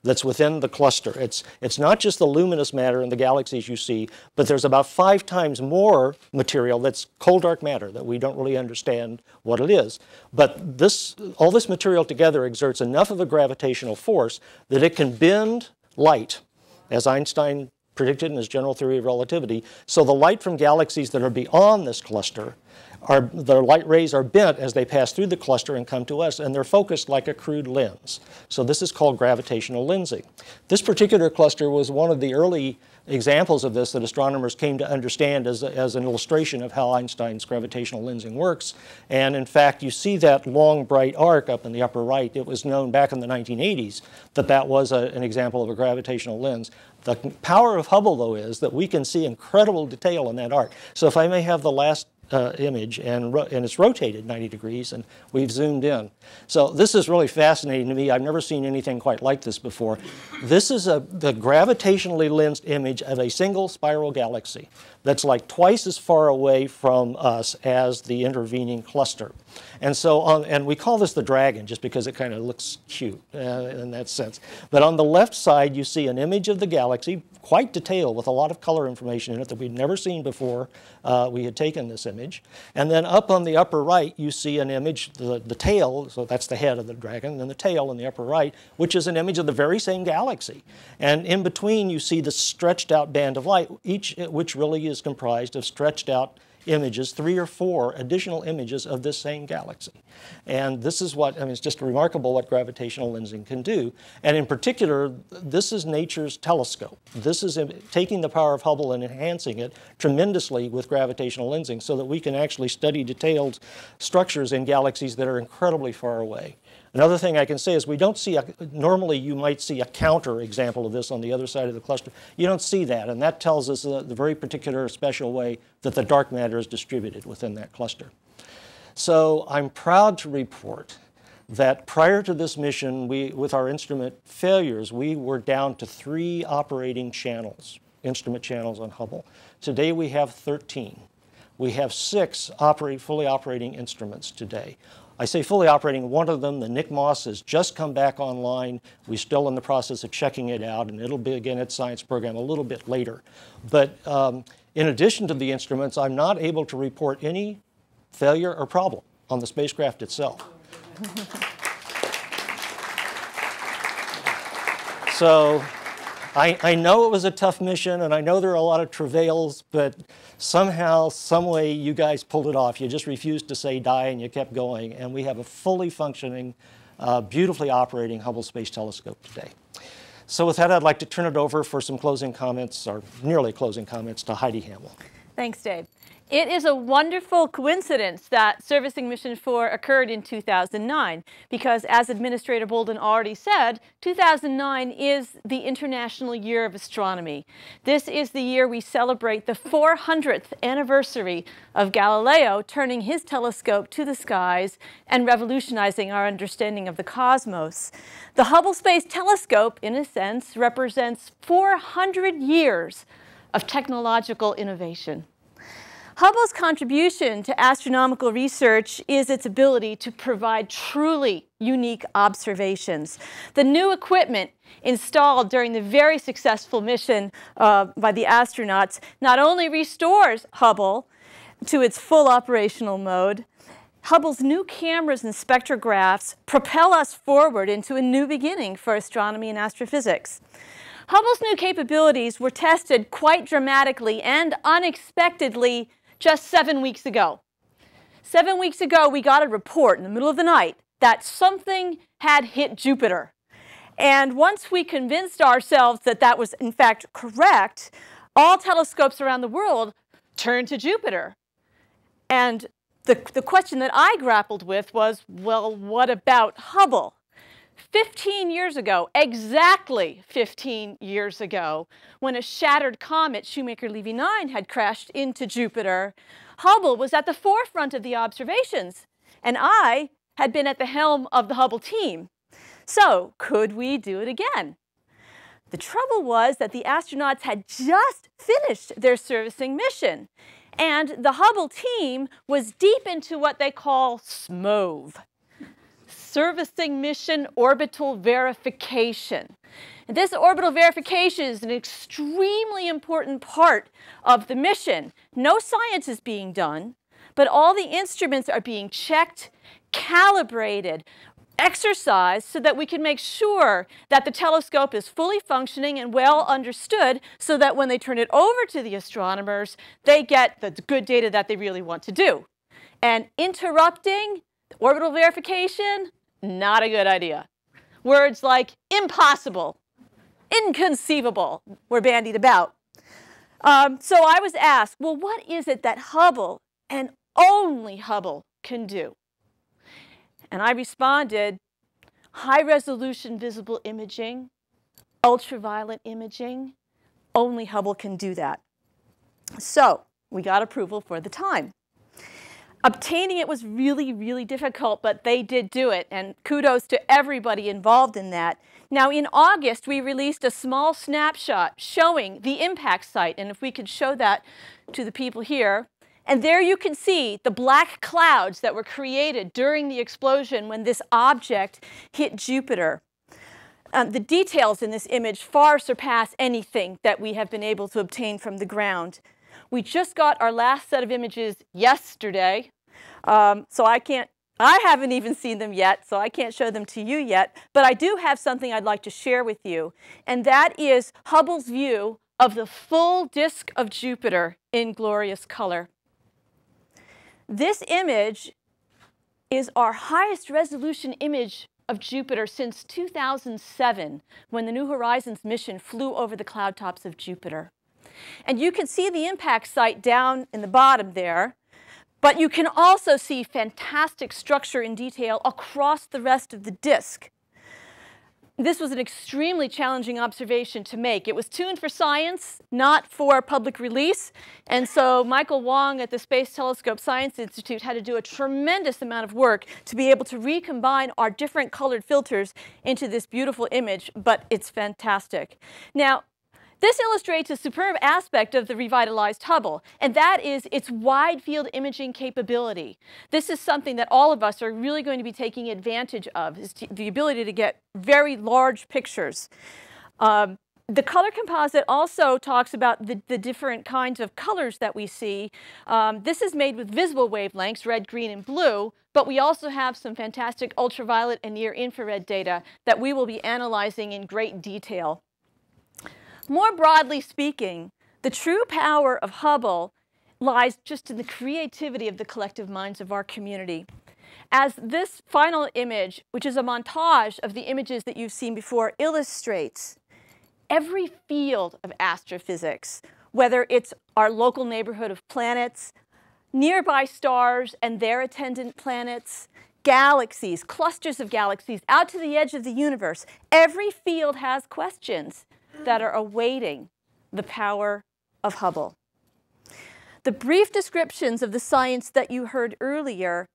that's within the cluster. It's not just the luminous matter in the galaxies you see, but there's about 5 times more material that's cold dark matter that we don't really understand what it is. But all this material together exerts enough of a gravitational force that it can bend light, as Einstein predicted in his general theory of relativity. So the light from galaxies that are beyond this cluster, the light rays are bent as they pass through the cluster and come to us, and they're focused like a crude lens. So this is called gravitational lensing. This particular cluster was one of the early examples of this that astronomers came to understand as an illustration of how Einstein's gravitational lensing works. And in fact, you see that long, bright arc up in the upper right. It was known back in the 1980s that that was an example of a gravitational lens. The power of Hubble, though, is that we can see incredible detail in that arc. So if I may have the last image, and it's rotated 90 degrees, and we've zoomed in. So this is really fascinating to me. I've never seen anything quite like this before. This is the gravitationally lensed image of a single spiral galaxy that's like twice as far away from us as the intervening cluster. And so and we call this the dragon just because it kind of looks cute in that sense. But on the left side, you see an image of the galaxy, quite detailed with a lot of color information in it that we'd never seen before we had taken this image. And then up on the upper right, you see an image, the tail, so that's the head of the dragon, and then the tail in the upper right, which is an image of the very same galaxy. And in between, you see the stretched out band of light, which really is comprised of stretched out images, 3 or 4 additional images of this same galaxy. And this is what, I mean, it's just remarkable what gravitational lensing can do. And in particular, this is nature's telescope. This is taking the power of Hubble and enhancing it tremendously with gravitational lensing so that we can actually study detailed structures in galaxies that are incredibly far away. Another thing I can say is we don't see, normally you might see a counter example of this on the other side of the cluster. You don't see that, and that tells us the very particular special way that the dark matter is distributed within that cluster. So I'm proud to report that prior to this mission, with our instrument failures, we were down to 3 operating channels, instrument channels on Hubble. Today we have 13. We have 6 fully operating instruments today. I say fully operating. One of them, the Nick Moss, has just come back online. We're still in the process of checking it out, and it'll begin its science program a little bit later. But in addition to the instruments, I'm not able to report any failure or problem on the spacecraft itself. So I know it was a tough mission, and I know there are a lot of travails, but somehow, some way, you guys pulled it off. You just refused to say die, and you kept going. And we have a fully functioning, beautifully operating Hubble Space Telescope today. So with that, I'd like to turn it over for some closing comments, or nearly closing comments, to Heidi Hamill. Thanks, Dave. It is a wonderful coincidence that Servicing Mission 4 occurred in 2009 because, as Administrator Bolden already said, 2009 is the International Year of Astronomy. This is the year we celebrate the 400th anniversary of Galileo turning his telescope to the skies and revolutionizing our understanding of the cosmos. The Hubble Space Telescope, in a sense, represents 400 years of technological innovation. Hubble's contribution to astronomical research is its ability to provide truly unique observations. The new equipment installed during the very successful mission by the astronauts not only restores Hubble to its full operational mode, Hubble's new cameras and spectrographs propel us forward into a new beginning for astronomy and astrophysics. Hubble's new capabilities were tested quite dramatically and unexpectedly just 7 weeks ago. 7 weeks ago, we got a report in the middle of the night that something had hit Jupiter. And once we convinced ourselves that that was in fact correct, all telescopes around the world turned to Jupiter. And the question that I grappled with was, well, what about Hubble? 15 years ago, exactly 15 years ago, when a shattered comet, Shoemaker-Levy 9, had crashed into Jupiter, Hubble was at the forefront of the observations, and I had been at the helm of the Hubble team. So, could we do it again? The trouble was that the astronauts had just finished their servicing mission, and the Hubble team was deep into what they call SMOVE. Servicing Mission Orbital Verification. And this orbital verification is an extremely important part of the mission. No science is being done, but all the instruments are being checked, calibrated, exercised so that we can make sure that the telescope is fully functioning and well understood so that when they turn it over to the astronomers, they get the good data that they really want to do. And interrupting orbital verification, not a good idea. Words like impossible, inconceivable were bandied about. So I was asked, well, what is it that Hubble, and only Hubble, can do? And I responded, high-resolution visible imaging, ultraviolet imaging, only Hubble can do that. So we got approval for the time. Obtaining it was really, really difficult, but they did do it, and kudos to everybody involved in that. Now, in August, we released a small snapshot showing the impact site, and if we could show that to the people here. And there you can see the black clouds that were created during the explosion when this object hit Jupiter. The details in this image far surpass anything that we have been able to obtain from the ground. We just got our last set of images yesterday, so I haven't even seen them yet, so I can't show them to you yet, but I do have something I'd like to share with you, and that is Hubble's view of the full disk of Jupiter in glorious color. This image is our highest resolution image of Jupiter since 2007, when the New Horizons mission flew over the cloud tops of Jupiter. And you can see the impact site down in the bottom there, but you can also see fantastic structure and detail across the rest of the disk. this was an extremely challenging observation to make. It was tuned for science, not for public release. And so Michael Wong at the Space Telescope Science Institute had to do a tremendous amount of work to be able to recombine our different colored filters into this beautiful image, but it's fantastic. Now, this illustrates a superb aspect of the revitalized Hubble, and that is its wide field imaging capability. This is something that all of us are really going to be taking advantage of, is the ability to get very large pictures. The color composite also talks about the different kinds of colors that we see. This is made with visible wavelengths, red, green, and blue, but we also have some fantastic ultraviolet and near-infrared data that we will be analyzing in great detail. More broadly speaking, the true power of Hubble lies just in the creativity of the collective minds of our community. As this final image, which is a montage of the images that you've seen before, illustrates, every field of astrophysics, whether it's our local neighborhood of planets, nearby stars and their attendant planets, galaxies, clusters of galaxies, out to the edge of the universe, every field has questions that are awaiting the power of Hubble. The brief descriptions of the science that you heard earlier,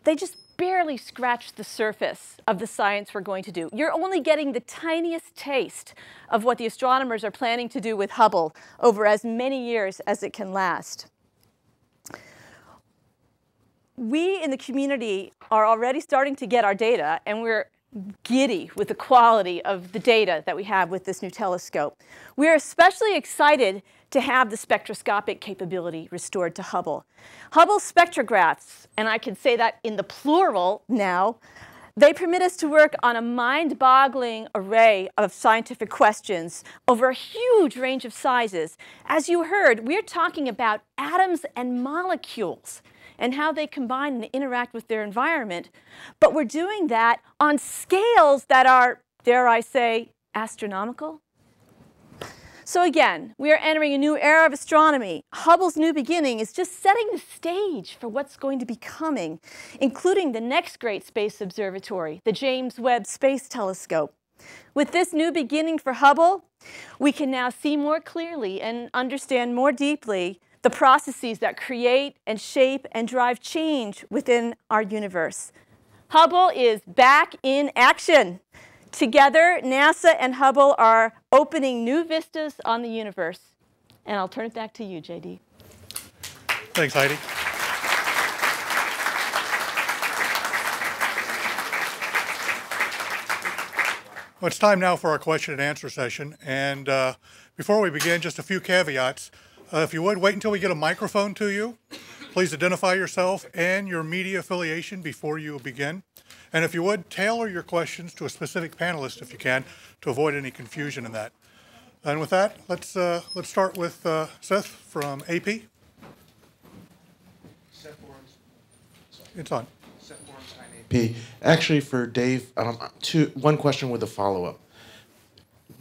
they just barely scratch the surface of the science we're going to do. You're only getting the tiniest taste of what the astronomers are planning to do with Hubble over as many years as it can last. We in the community are already starting to get our data, and we're giddy with the quality of the data that we have with this new telescope. We're especially excited to have the spectroscopic capability restored to Hubble. Hubble spectrographs, and I can say that in the plural now, they permit us to work on a mind-boggling array of scientific questions over a huge range of sizes. As you heard, we're talking about atoms and molecules and how they combine and interact with their environment. But we're doing that on scales that are, dare I say, astronomical. So again, we are entering a new era of astronomy. Hubble's new beginning is just setting the stage for what's going to be coming, including the next great space observatory, the James Webb Space Telescope. With this new beginning for Hubble, we can now see more clearly and understand more deeply the processes that create and shape and drive change within our universe. Hubble is back in action. Together, NASA and Hubble are opening new vistas on the universe. And I'll turn it back to you, JD. Thanks, Heidi. Well, it's time now for our question and answer session. And before we begin, just a few caveats. If you would, wait until we get a microphone to you. Please identify yourself and your media affiliation before you begin. And if you would, tailor your questions to a specific panelist if you can, to avoid any confusion in that. And with that, let's start with Seth from AP. Seth Warren's. It's on. Seth Warren's AP. Actually, for Dave, one question with a follow-up.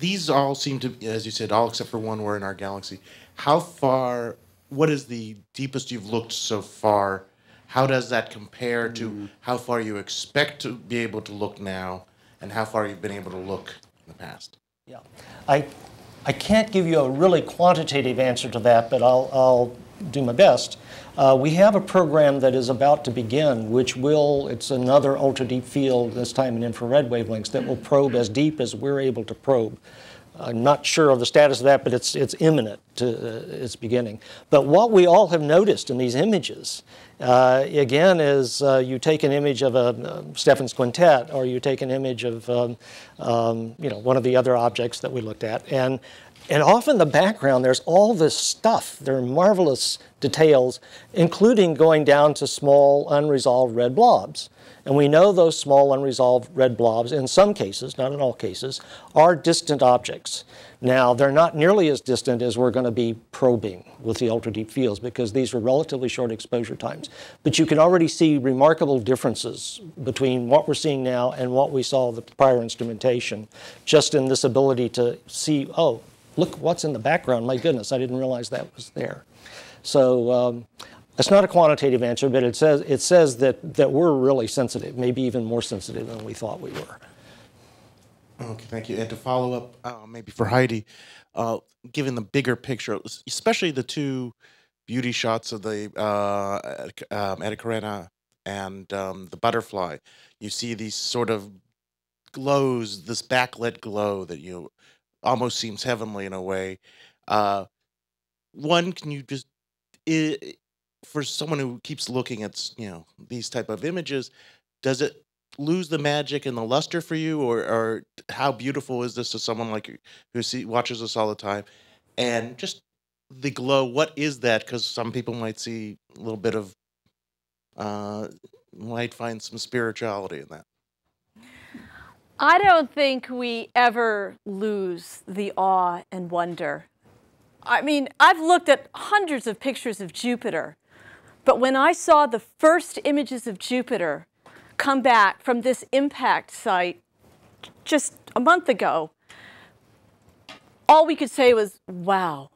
These all seem to, as you said, all except for one were in our galaxy. How far, what is the deepest you've looked so far? How does that compare to how far you expect to be able to look now and how far you've been able to look in the past? Yeah, I can't give you a really quantitative answer to that, but I'll do my best. We have a program that is about to begin, which it's another ultra-deep field, this time in infrared wavelengths, that will probe as deep as we're able to probe. I'm not sure of the status of that, but it's imminent to its beginning. But what we all have noticed in these images, again, is you take an image of a Stephan's quintet, or you take an image of one of the other objects that we looked at, and off in the background there's all this stuff. There are marvelous details, including going down to small unresolved red blobs. And we know those small unresolved red blobs, in some cases, not in all cases, are distant objects. Now, they're not nearly as distant as we're going to be probing with the ultra-deep fields, because these are relatively short exposure times. But you can already see remarkable differences between what we're seeing now and what we saw with the prior instrumentation, just in this ability to see, oh, look what's in the background. My goodness, I didn't realize that was there. So it's not a quantitative answer, but it says that we're really sensitive, maybe even more sensitive than we thought we were. Okay, thank you. And to follow up, maybe for Heidi, given the bigger picture, especially the two beauty shots of the Atacarena and the butterfly, you see these sort of glows, this backlit glow that you almost seems heavenly in a way. Uh, One, can you just I for someone who keeps looking at these type of images, does it lose the magic and the luster for you, or how beautiful is this to someone like you who watches us all the time, and just the glow? What is that? Because some people might see a little bit of uh, might find some spirituality in that. I don't think we ever lose the awe and wonder. I mean, I've looked at hundreds of pictures of Jupiter, but when I saw the first images of Jupiter come back from this impact site just a month ago, all we could say was, wow.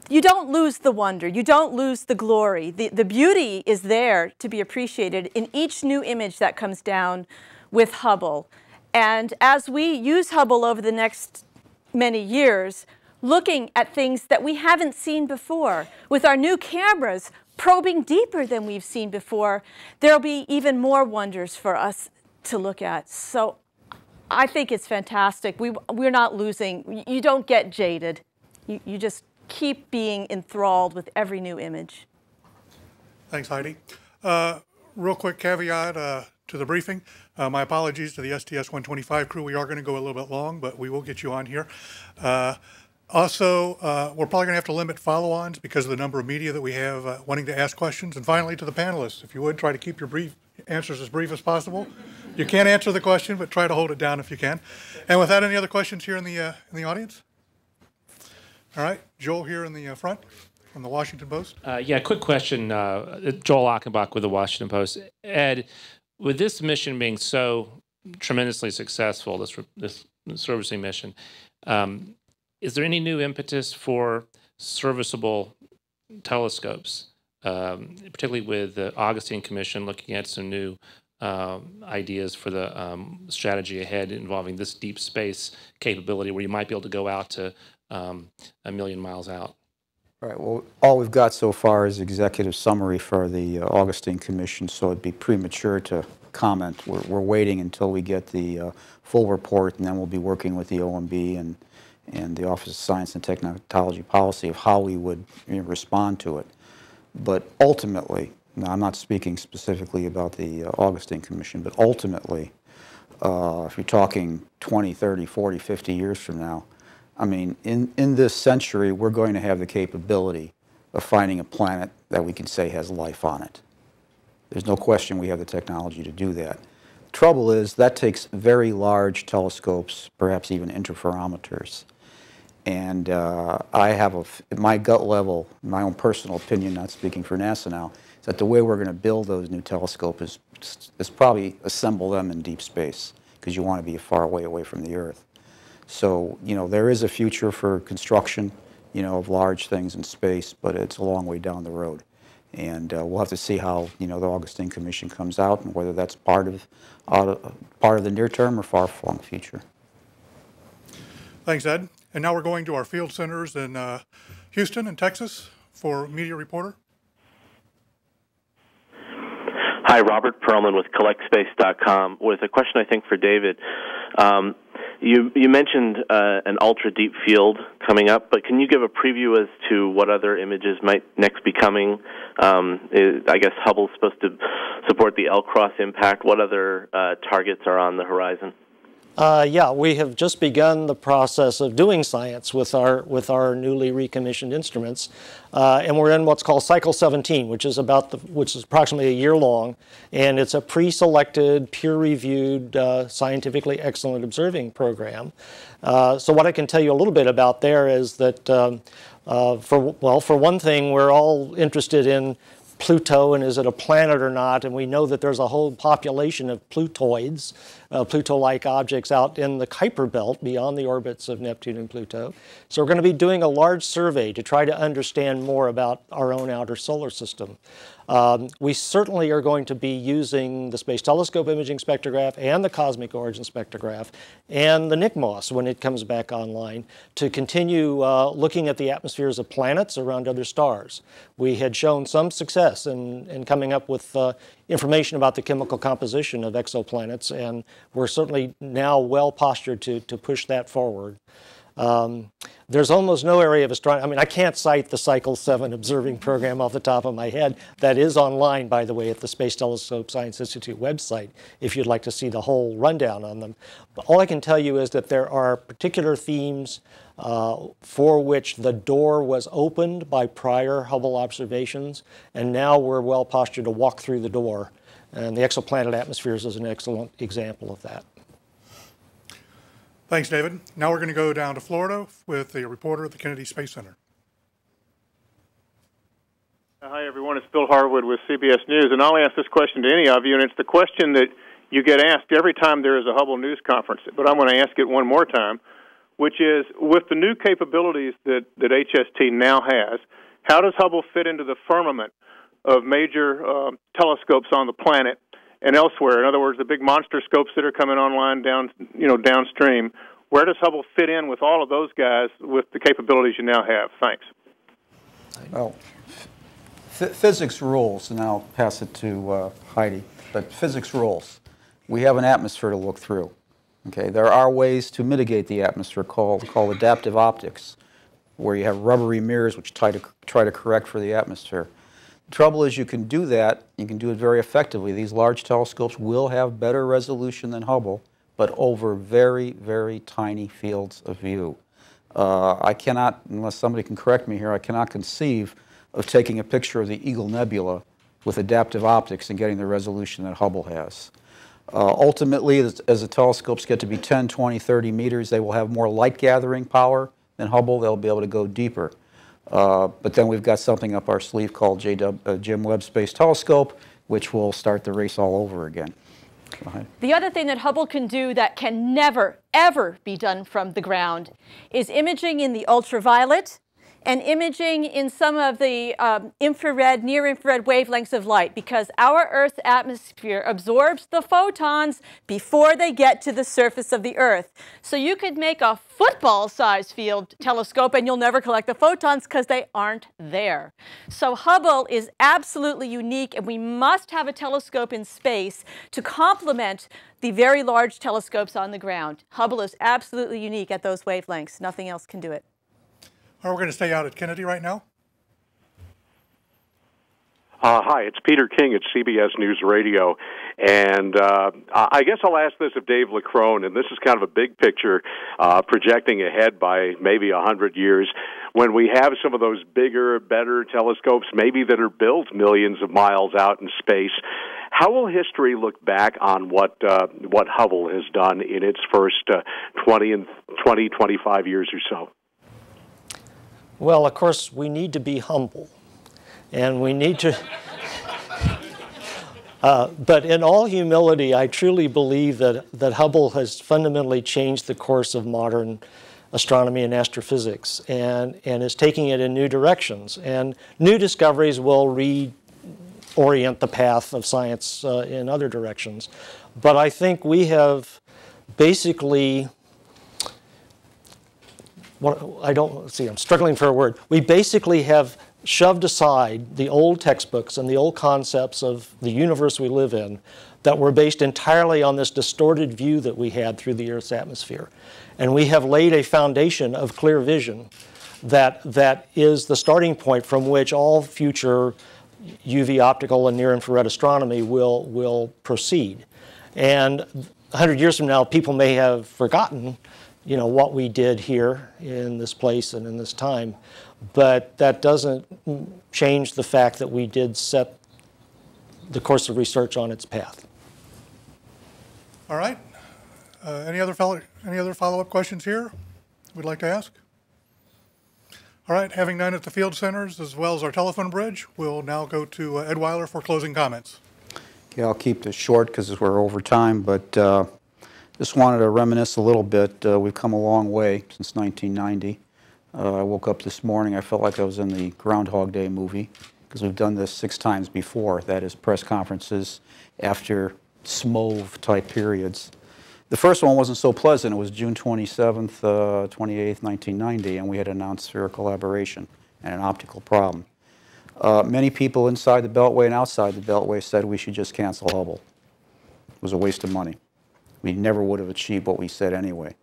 You don't lose the wonder. You don't lose the glory. The beauty is there to be appreciated in each new image that comes down with Hubble. And as we use Hubble over the next many years, looking at things that we haven't seen before, with our new cameras probing deeper than we've seen before, there'll be even more wonders for us to look at. So I think it's fantastic. We're not losing. You don't get jaded. You just keep being enthralled with every new image. Thanks, Heidi. Real quick caveat to the briefing. My apologies to the STS-125 crew. We are going to go a little bit long, but we will get you on here. Also, we're probably going to have to limit follow-ons because of the number of media that we have wanting to ask questions. And finally, to the panelists, if you would, try to keep your answers as brief as possible. You can't answer the question, but try to hold it down if you can. And with that, any other questions here in the audience? All right, Joel here in the front from the Washington Post. Yeah, quick question. Joel Achenbach with the Washington Post. Ed, with this mission being so tremendously successful, this servicing mission, is there any new impetus for serviceable telescopes, particularly with the Augustine Commission looking at some new ideas for the strategy ahead involving this deep space capability where you might be able to go out to 1 million miles out? Right. Well, all we've got so far is executive summary for the Augustine Commission, so it'd be premature to comment. We're waiting until we get the full report, and then we'll be working with the OMB and the Office of Science and Technology Policy of how we would respond to it. But ultimately, now I'm not speaking specifically about the Augustine Commission, but ultimately, if you're talking 20, 30, 40, 50 years from now, I mean, in this century, we're going to have the capability of finding a planet that we can say has life on it. There's no question we have the technology to do that. The trouble is that takes very large telescopes, perhaps even interferometers. And I have my gut level, my own personal opinion, not speaking for NASA now, is that the way we're going to build those new telescopes is probably assemble them in deep space, because you want to be far away from the Earth. So, there is a future for construction, of large things in space, but it's a long way down the road. And we'll have to see how, the Augustine Commission comes out and whether that's part of the near term or far-flung future. Thanks, Ed. And now we're going to our field centers in Houston and Texas for Media Reporter. Hi, Robert Perlman with CollectSpace.com with a question, I think, for David. You mentioned an ultra-deep field coming up, but can you give a preview as to what other images might next be coming? I guess Hubble's supposed to support the L-Cross impact. What other targets are on the horizon? Yeah, we have just begun the process of doing science with our newly recommissioned instruments, and we're in what's called Cycle 17, which is approximately a year long, and it's a pre-selected, peer-reviewed, scientifically excellent observing program. So what I can tell you a little bit about there is that, for one thing, we're all interested in Pluto and is it a planet or not, and we know that there's a whole population of Plutoids Pluto-like objects out in the Kuiper belt beyond the orbits of Neptune and Pluto. So we're going to be doing a large survey to try to understand more about our own outer solar system. We certainly are going to be using the Space Telescope Imaging Spectrograph and the Cosmic Origin Spectrograph and the NICMOS when it comes back online to continue looking at the atmospheres of planets around other stars. We had shown some success in coming up with information about the chemical composition of exoplanets, and we're certainly now well postured to push that forward. There's almost no area of astronomy. I mean, I can't cite the Cycle 7 observing program off the top of my head. That is online, by the way, at the Space Telescope Science Institute website, if you'd like to see the whole rundown on them. But all I can tell you is that there are particular themes for which the door was opened by prior Hubble observations, and now we're well postured to walk through the door. And the exoplanet atmospheres is an excellent example of that. Thanks, David. Now we're going to go down to Florida with a reporter at the Kennedy Space Center. Hi, everyone. It's Bill Harwood with CBS News, and I'll ask this question to any of you, and it's the question that you get asked every time there is a Hubble news conference, but I'm going to ask it one more time, which is, with the new capabilities that HST now has, how does Hubble fit into the firmament of major telescopes on the planet and elsewhere? In other words, the big monster scopes that are coming online downstream. Where does Hubble fit in with all of those guys with the capabilities you now have? Thanks. Well, physics rules, and I'll pass it to Heidi, but physics rules. We have an atmosphere to look through. Okay, there are ways to mitigate the atmosphere called adaptive optics, where you have rubbery mirrors which try to correct for the atmosphere. The trouble is you can do that, you can do it very effectively. These large telescopes will have better resolution than Hubble, but over very, very tiny fields of view. I cannot, unless somebody can correct me here, I cannot conceive of taking a picture of the Eagle Nebula with adaptive optics and getting the resolution that Hubble has. Ultimately, as the telescopes get to be 10, 20, 30 meters, they will have more light gathering power than Hubble. They'll be able to go deeper. But then we've got something up our sleeve called Jim Webb Space Telescope, which will start the race all over again. Go ahead. The other thing that Hubble can do that can never, ever be done from the ground is imaging in the ultraviolet and imaging in some of the infrared, near-infrared wavelengths of light, because our Earth's atmosphere absorbs the photons before they get to the surface of the Earth. So you could make a football-sized field telescope and you'll never collect the photons because they aren't there. So Hubble is absolutely unique, and we must have a telescope in space to complement the very large telescopes on the ground. Hubble is absolutely unique at those wavelengths. Nothing else can do it. All right, we're going to stay out at Kennedy right now. Hi, it's Peter King at CBS News Radio, and I guess I'll ask this of Dave Leckrone, and this is kind of a big picture, projecting ahead by maybe 100 years, when we have some of those bigger, better telescopes, maybe that are built millions of miles out in space. How will history look back on what Hubble has done in its first 25 years or so? Well, of course, we need to be humble, and we need to, but in all humility, I truly believe that Hubble has fundamentally changed the course of modern astronomy and astrophysics, and is taking it in new directions. And new discoveries will reorient the path of science in other directions. But I think we have basically, I'm struggling for a word. We basically have shoved aside the old textbooks and the old concepts of the universe we live in that were based entirely on this distorted view that we had through the Earth's atmosphere. And we have laid a foundation of clear vision that is the starting point from which all future UV optical and near-infrared astronomy will proceed. And 100 years from now, people may have forgotten what we did here in this place and in this time, but that doesn't change the fact that we did set the course of research on its path. All right. Any other follow-up questions here we'd like to ask? All right. Having none at the field centers as well as our telephone bridge, we'll now go to Ed Weiler for closing comments. Okay, I'll keep this short because we're over time, but Just wanted to reminisce a little bit. We've come a long way since 1990. I woke up this morning, I felt like I was in the Groundhog Day movie, because we've done this 6 times before. That is, press conferences after SMOV-type periods. The first one wasn't so pleasant. It was June 27th, 28th, 1990, and we had announced spherical aberration and an optical problem. Many people inside the Beltway and outside the Beltway said we should just cancel Hubble. It was a waste of money. We never would have achieved what we said anyway.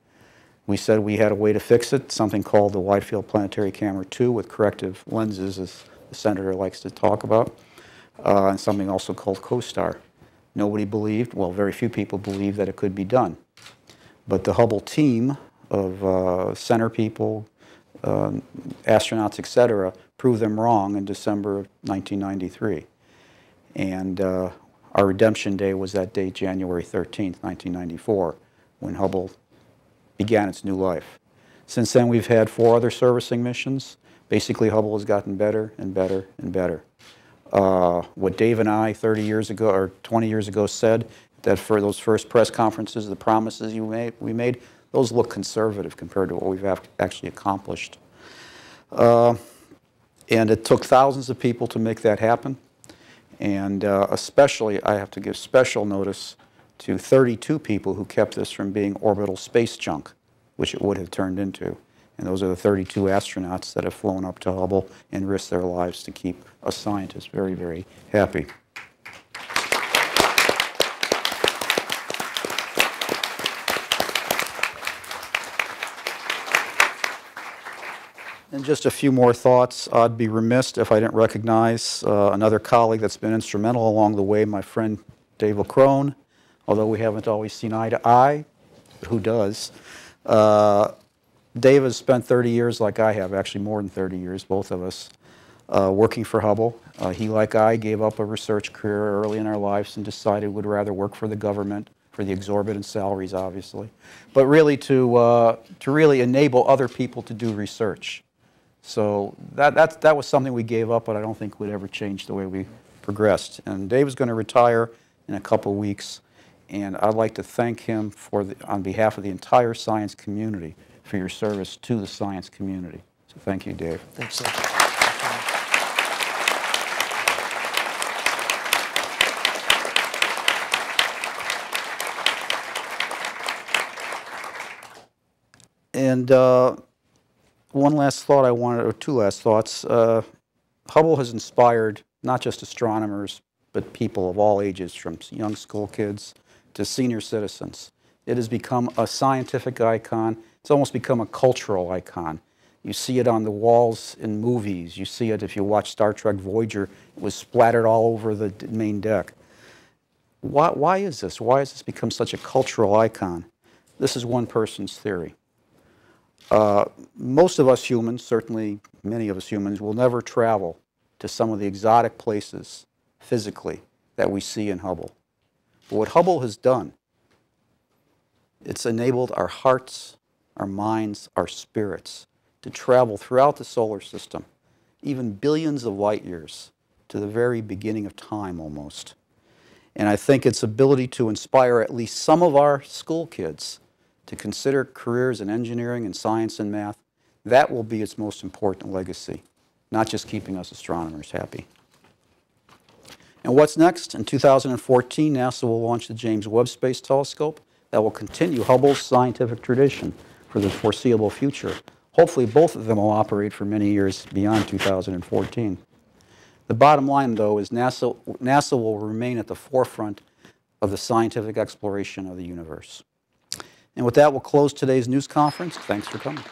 We said we had a way to fix it, something called the Wide Field Planetary Camera 2 with corrective lenses, as the Senator likes to talk about, and something also called COSTAR. Nobody believed, well, very few people believed that it could be done. But the Hubble team of center people, astronauts, etc., proved them wrong in December of 1993. And our redemption day was that date, January 13th, 1994, when Hubble began its new life. Since then, we've had 4 other servicing missions. Basically, Hubble has gotten better and better and better. What Dave and I 30 years ago or 20 years ago said, that for those first press conferences, the promises we made, those look conservative compared to what we've actually accomplished. And it took thousands of people to make that happen. And especially, I have to give special notice to 32 people who kept this from being orbital space junk, which it would have turned into. And those are the 32 astronauts that have flown up to Hubble and risked their lives to keep us scientists very, very happy. And just a few more thoughts. I'd be remiss if I didn't recognize another colleague that's been instrumental along the way, my friend Dave Leckrone. Although we haven't always seen eye to eye, but who does? Dave has spent 30 years, like I have, actually more than 30 years, both of us, working for Hubble. He, like I, gave up a research career early in our lives and decided would rather work for the government, for the exorbitant salaries, obviously, but really to really enable other people to do research. So that was something we gave up, but I don't think would ever change the way we progressed. And Dave is going to retire in a couple weeks, and I'd like to thank him on behalf of the entire science community for your service to the science community. So thank you, Dave. Thanks, sir. And one last thought I wanted, or 2 last thoughts. Hubble has inspired not just astronomers, but people of all ages, from young school kids to senior citizens. It has become a scientific icon. It's almost become a cultural icon. You see it on the walls in movies. You see it if you watch Star Trek Voyager. It was splattered all over the main deck. Why is this? Why has this become such a cultural icon? This is one person's theory. Most of us humans, certainly many of us humans, will never travel to some of the exotic places physically that we see in Hubble. But what Hubble has done, it's enabled our hearts, our minds, our spirits to travel throughout the solar system, even billions of light years, to the very beginning of time almost. And I think its ability to inspire at least some of our school kids to consider careers in engineering and science and math, that will be its most important legacy, not just keeping us astronomers happy. And what's next? In 2014, NASA will launch the James Webb Space Telescope that will continue Hubble's scientific tradition for the foreseeable future. Hopefully both of them will operate for many years beyond 2014. The bottom line, though, is NASA will remain at the forefront of the scientific exploration of the universe. And with that, we'll close today's news conference. Thanks for coming.